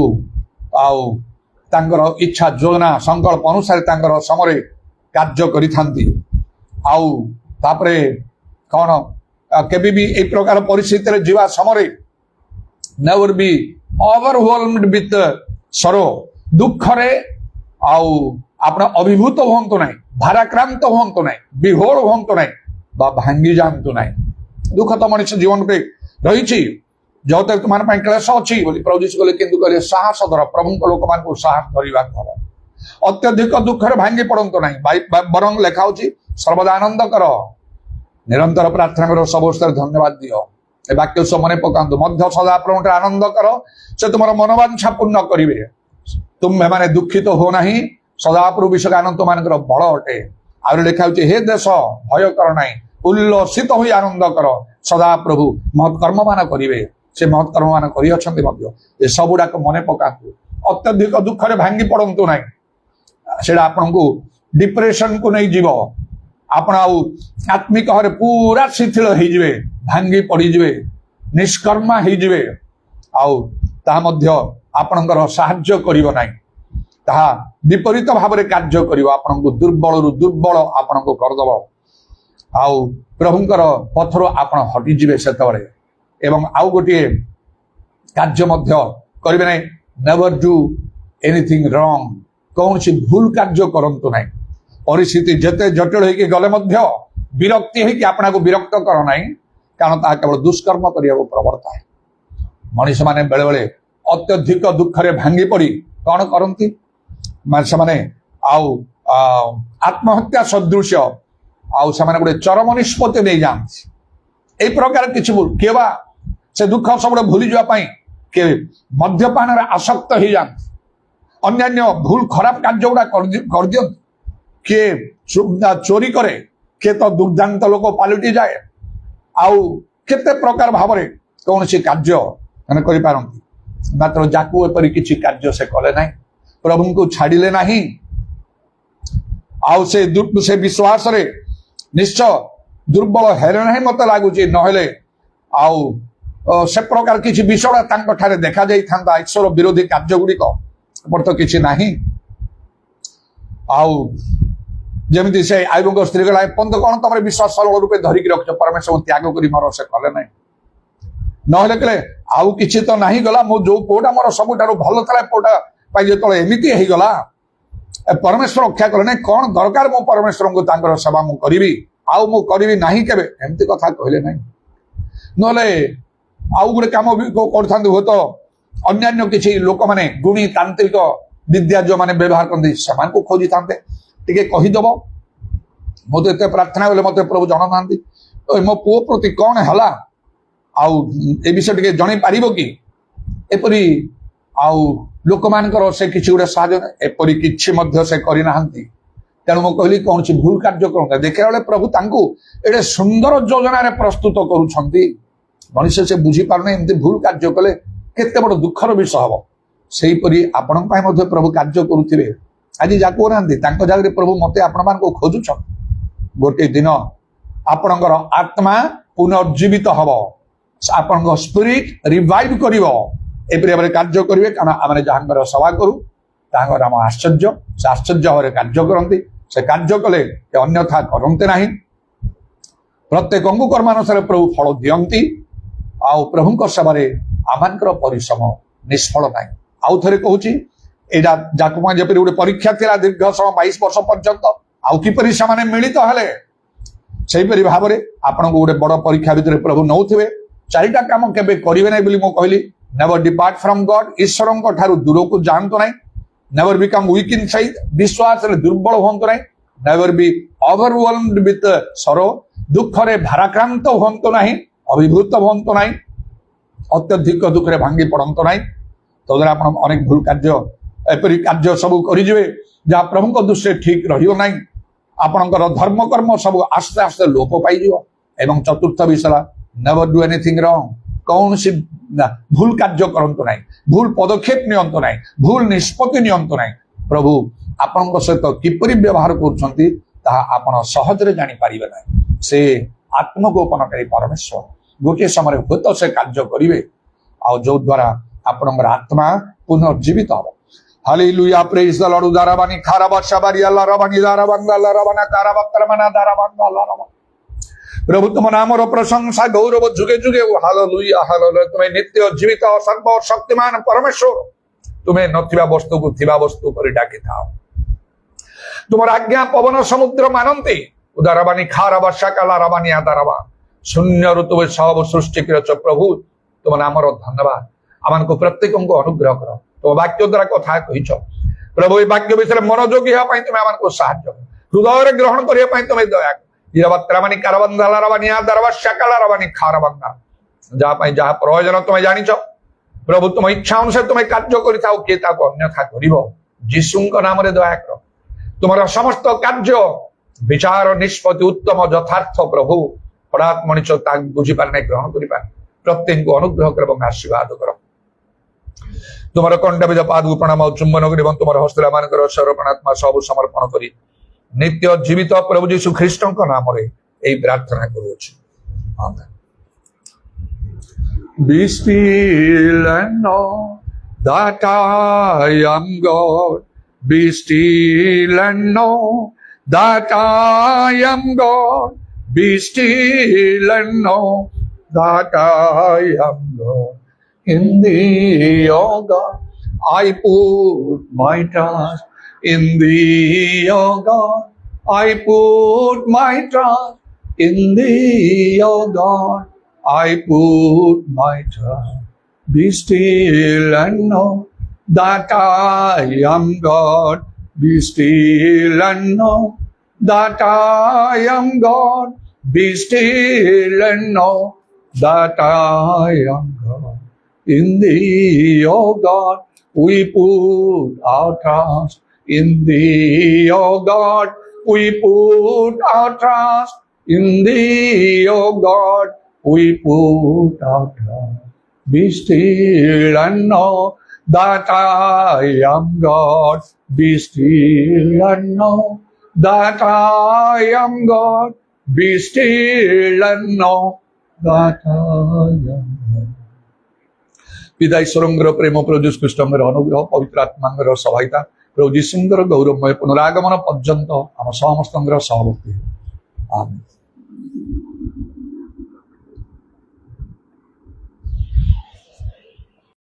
आउ तांकर इच्छा योजना संकल्प अनुसार तांकर समय कार्य करिथांती आउ तापरे कौन केबी भी एक प्रकार परिस्थिति रे जीवा समय नेवर बी ओवरवेलम्ड विथ सरो दुख रे आउ आपण अभिभूत होंतु नहीं भाराक्रांत होंतु नहीं विहोल होंतु नहीं बा भांगी जानतु नहीं दुख तो मनुष्य जीवन पे रही जो तुम क्लेश अच्छी बोली प्रभु जी कहले किंतु कहले साहस धर प्रभु लोक मान को साहस धरवा धर अत्यधिक दुख रे भांगी पड़ंतु नहीं बरं लेखा होची सर्वदा आनंद कर निरंतर प्रार्थना करो सब अवस्था धन्यवाद दियो ए वाक्य सब मन पकांतु मध्य सदा प्रभु आनंद कर से तुम मनोवांछा पूर्ण करिवे तुम्हें माने दुखित हो नहीं सदा प्रभु विषय आनंद मानकर बल अटे आउर लेखा होची हे देश भय कर नहीं उल्लसित होई आनंद कर सदा प्रभु महत् कर्म मान करिवे से महत् कर्म मान करि अछंती मध्य ए सबुडा को मने पकांतु अत्यधिक दुख रे भांगी पड़ंतु नहीं सेडा आपन को डिप्रेशन को नहीं जीव आपण आत्मिक हरे पूरा शिथिल हो जिवे भांगी पड़ी जिवे निष्कर्मा हो जिवे आउ ता मध्य आपणकर साहाय्य करिवो नाही ता विपरीत भाव में कार्य करिवो आपन को दुर्बल रु दुर्बल आपन को करदब आउ प्रभुंकर पथरो आपन हटि जिवे सेतबळे एवं आउ गोटे कार्य मध्य करिवे नाही नेवर डू एनीथिंग रॉन्ग कौन सी भूल कार्य करंतु नाही परिस्थिति जते जटिल होके गले मध्य विरक्ति होके आपना को विरक्त कर नाही कारण ता केवल दुष्कर्म करिया को प्रवृत्त है मनुष्य माने बेले बेले अत्यधिक दुख रे भांगी पड़ी कौन करंती मनुष्य माने आउ आत्महत्या सदृश आउ से माने गोटे चरम निष्पत्ति नहीं जानती ए प्रकार किछि भूल केवा से दुख सब भूली जावा पई के मद्यपान रे आसक्त हो जानती अन्यान्य भूल खराब कार्य गुड़ा कर दियो के चोरी करे के तो दुर्दांत लोक पालटि जाए आउ केते प्रकार भाव में कौन सी कार्य माने करि पारंती मात्र जाकू एपरी किछि कार्य से कले नाही प्रभु को छाड़िले नाही आउ से विश्वास रे निश्चय दुर्बल हेरे नाही मत लागुची नहेले आउ से प्रकार किछि विषय तांको ठारे देखा जाई थांदा ईश्वर विरोधी कार्य गुडी को पर तो किछि नाही आउ जमी से आयुब स्त्री गला पंत कौन तुम विश्वास सरल रूपे धरिक रख परमेश्वर त्याग करी मोर से कले ना नहले कले आउ किछि तो नाही गला मो जो पोटा मोर सबुठारु भलो तले पोटा पाइ जे तले एमिति हेई गला परमेश्वर रक्षा कले नै कोन दरकार मो परमेश्वर को तांकर सेवा मु करिवि आउ मु करिवि नाही केबे एमिति कथा कहले नाही नहले आउ गुडे काम भी करथांदु हो तो अन्यान्य किछि लोक माने गुणी तांत्रिक विद्या जो माने व्यवहार करथि समान को खोजी थांते टिके कहीदेव मत एत प्रार्थना कले मत प्रभु जाना ना मो पुओ प्रति कौन है आउ ए विषय टिके जन पार कि एपरी आउ लोक मानकर से किसी गोटे साहाय्य एपरी किछि मध्य से करना तेणु मु कहली कौन सी भूल कार्य कर देखा बेले प्रभु तांकु एडे सुंदर योजना रे प्रस्तुत करुछंती मनुष्य से बुझी पारने एमती भूल कार्य कले केते बड़ दुखर विषय हम ସେହିପରି ଆପଣଙ୍କ ପାଇଁ ମଧ୍ୟ ପ୍ରଭୁ କାର୍ଯ୍ୟ କରୁଥିବେ। ଆଜି ଯାହା କହୁନାହାନ୍ତି ତାଙ୍କ ଜାଗାରେ ପ୍ରଭୁ ମତେ ଆପଣମାନଙ୍କୁ ଖୋଜୁଛ। ଗୋଟିଏ ଦିନ ଆପଣଙ୍କର ଆତ୍ମା ପୁନର୍ଜୀବିତ ହବ, ଆପଣଙ୍କ ସ୍ପିରିଟ ରିଭାଇଭ କରିବ। ଏପରି ଭାବରେ କାର୍ଯ୍ୟ କରିବେ, କାରଣ ଆମେ ଯାହାଙ୍କର ସେବା କରୁ ତାହାଙ୍କର ନାମ ଆଶ୍ଚର୍ଯ୍ୟ। ସେ ଆଶ୍ଚର୍ଯ୍ୟ ଭାବରେ କାର୍ଯ୍ୟ କରନ୍ତି। ସେ କାର୍ଯ୍ୟ କଲେ ଅନ୍ୟଥା କରନ୍ତି ନାହିଁ। ପ୍ରତ୍ୟେକଙ୍କୁ କର୍ମାନୁସାରେ ପ୍ରଭୁ ଫଳ ଦିଅନ୍ତି। ଆଉ ପ୍ରଭୁଙ୍କ ସେବାରେ ଆମମାନଙ୍କର ପରିଶ୍ରମ ନିଷ୍ଫଳ ନାହିଁ। ଆଉ ଥରେ କହୁଛି, ଏଇଟା ଯାକୁ ଯେପରି ଗୋଟେ ପରୀକ୍ଷା ଥିଲା ଦୀର୍ଘ ସମୟ 22 ବର୍ଷ ପର୍ଯ୍ୟନ୍ତ, ଆଉ କିପରି ସେମାନେ ମିଳିତ ହେଲେ, ସେହିପରି ଭାବରେ ଆପଣଙ୍କୁ ଗୋଟେ ବଡ ପରୀକ୍ଷା ଭିତରେ ପ୍ରଭୁ ନଉଥିବେ। 4ଟା କାମ କେବେ କରିବେ ନାହିଁ ବୋଲି ମୁଁ କହିଲି। ନେଭର ଡିପାର୍ଟ ଫ୍ରମ ଗଡ, ଈଶ୍ୱରଙ୍କ ଠାରୁ ଦୂରକୁ ଯାଆନ୍ତୁ ନାହିଁ। Never become weak in faith, ବିଶ୍ୱାସରେ ଦୁର୍ବଳ ହୁଅନ୍ତୁ ନାହିଁ। ନେଭର ବି ଓଭରୱେଲ୍ମଡ ୱିଥ୍ ସରୋ, ଦୁଃଖରେ ଭାରାକ୍ରାନ୍ତ ହୁଅନ୍ତୁ ନାହିଁ, ଅଭିଭୂତ ହୁଅନ୍ତୁ ନାହିଁ, ଅତ୍ୟଧିକ ଦୁଃଖରେ ଭାଙ୍ଗି ପଡନ୍ତୁ ନାହିଁ। ତଦ୍ୱାରା ଆପଣ ଅନେକ ଭୁଲ କାର୍ଯ୍ୟ ଏପରି କାର୍ଯ୍ୟ ସବୁ କରିଯିବେ ଯାହା ପ୍ରଭୁଙ୍କ ଦୃଷ୍ଟିରେ ଠିକ ରହିବ ନାହିଁ। ଆପଣଙ୍କର ଧର୍ମକର୍ମ ସବୁ ଆସ୍ତେ ଆସ୍ତେ ଲୋପ ପାଇଯିବ। ଏବଂ ଚତୁର୍ଥ ବିଷୟ, ନେଭର ଡୁ ଏନିଥିଙ୍ଗ ରଙ୍ଗ, କୌଣସି ଭୁଲ କାର୍ଯ୍ୟ କରନ୍ତୁ ନାହିଁ, ଭୁଲ ପଦକ୍ଷେପ ନିଅନ୍ତୁ ନାହିଁ, ଭୁଲ ନିଷ୍ପତ୍ତି ନିଅନ୍ତୁ ନାହିଁ। ପ୍ରଭୁ ଆପଣଙ୍କ ସହିତ କିପରି ବ୍ୟବହାର କରୁଛନ୍ତି ତାହା ଆପଣ ସହଜରେ ଜାଣିପାରିବେ ନାହିଁ। ସେ ଆତ୍ମଗୋପନକାରୀ ପରମେଶ୍ୱର ଗୋଟିଏ ସମୟରେ ହୁଏତ ସେ କାର୍ଯ୍ୟ କରିବେ, ଆଉ ଯୋଉ ଦ୍ୱାରା ଆପଣଙ୍କର ଆତ୍ମା ପୁନର୍ଜୀବିତ ହବ। ହାଲେଲୁୟା, ପ୍ରେଜ ଦ ଲର୍ଡ। ଉଦାରବାଣୀ ଖାରାବା shabaria ଲାରାବାଣୀ ଦାରାବାଙ୍ଗା ଲାରାବାନା କାରାବାତ୍ରମନା ଦାରାବାଙ୍ଗା ଲାରାବା। ପ୍ରଭୁ ତୁମ ନାମର ପ୍ରଶଂସା ଗୌରବ ଯୁଗେ ଯୁଗେ। Hallelujah, hallelujah. ତୁମେ ନିତ୍ୟ ଜୀବିତ ସର୍ବଶକ୍ତିମାନ ପରମେଶ୍ୱର। ତୁମେ ନଥିବା ବସ୍ତୁକୁ ଥିବା ବସ୍ତୁ କରି ଡାକିଥାଅ। ତୁମର ଆଜ୍ଞା ପବନ ସମୁଦ୍ର ମାନନ୍ତି। ଉଦାରବାଣୀ ଖାରାବା ଶାକାଲାରାବାନୀ ଆଦାରାବା। ଶୂନ୍ୟରୁ ତୁମେ ସବୁ ସୃଷ୍ଟି କରିଛ। ପ୍ରଭୁ ତୁମ ନାମର ଧନ୍ୟବାଦ। ଆମମାନଙ୍କୁ ପ୍ରତ୍ୟେକଙ୍କୁ ଅନୁଗ୍ରହ କର। ତୁମ ବାକ୍ୟ ଦ୍ୱାରା କଥା କହିଛ ପ୍ରଭୁ। ଏ ବାକ୍ୟ ବିଷୟରେ ମନୋଯୋଗୀ ହେବା ପାଇଁ ତୁମେ ଆମମାନଙ୍କୁ ସାହାଯ୍ୟ କର। ହୃଦୟରେ ଗ୍ରହଣ କରିବା ପାଇଁ ତୁମେ ଦୟା କର। ଯାହା ପାଇଁ ଯାହା ପ୍ରয়োଜନ ତୁମେ ଜାଣିଛ ପ୍ରଭୁ। ତୁମ ଇଚ୍ଛା ଅନୁସାରେ ତୁମେ କାର୍ଯ୍ୟ କରିଥାଉ, କିଏ ତାକୁ ଅନ୍ୟଥା କରିବ। ଯୀଶୁଙ୍କ ନାମରେ ଦୟା କର। ତୁମର ସମସ୍ତ କାର୍ଯ୍ୟ ବିଚାର ନିଷ୍ପତ୍ତି ଉତ୍ତମ ଯଥାର୍ଥ ପ୍ରଭୁ। ହଠାତ୍ ମଣିଷ ତାକୁ ବୁଝିପାରେ ନାହିଁ, ଗ୍ରହଣ କରିପାରେ। ପ୍ରତ୍ୟେକଙ୍କୁ ଅନୁଗ୍ରହ କର ଏବଂ ଆଶୀର୍ବାଦ କର। ତୁମର କଣ୍ଠବିଧ ପାଦକୁ ପ୍ରଣାମ ଆଉ ଚୁମ୍ବନ କରି ଏବଂ ତୁମର ହସ୍ତଲା ମାନଙ୍କର ସର୍ପଣାତ୍ମା ସବୁ ସମର୍ପଣ କରି ନିତ୍ୟ ଜୀବିତ ପ୍ରଭୁ ଯୀଶୁ ଖ୍ରୀଷ୍ଟଙ୍କ ନାମରେ ଏହି ପ୍ରାର୍ଥନା କରୁଅଛି। ଆମେନ୍। Be still and know that I am God. Be still and know that I am God. Be still and know that I am God. In thee, O God, I put my trust. In thee, O God, I put my trust. In thee, O God, I put my trust. Be still and know that I am God. Be still and know that I am God. Be still and know that I am God. In thee, O God, we put our trust. In thee, O God, we put our trust. In thee, O God, we put our trust. Be still and know that I am God. Be still and know that I am God. Be still and know that I am God. ପିତା ଈଶ୍ୱରଙ୍କର ପ୍ରେମ, ପ୍ରଭୁ ଯୀଶୁ ଖ୍ରୀଷ୍ଟଙ୍କର ଅନୁଗ୍ରହ, ପବିତ୍ର ଆତ୍ମାଙ୍କର ସହାୟତା, ପ୍ରଭୁ ଯୀଶୁଙ୍କର ଗୌରବମୟ ପୁନରାଗମନ ପର୍ଯ୍ୟନ୍ତ ଆମ ସମସ୍ତଙ୍କର ସହବର୍ତ୍ତୀ। ଆମେନ୍।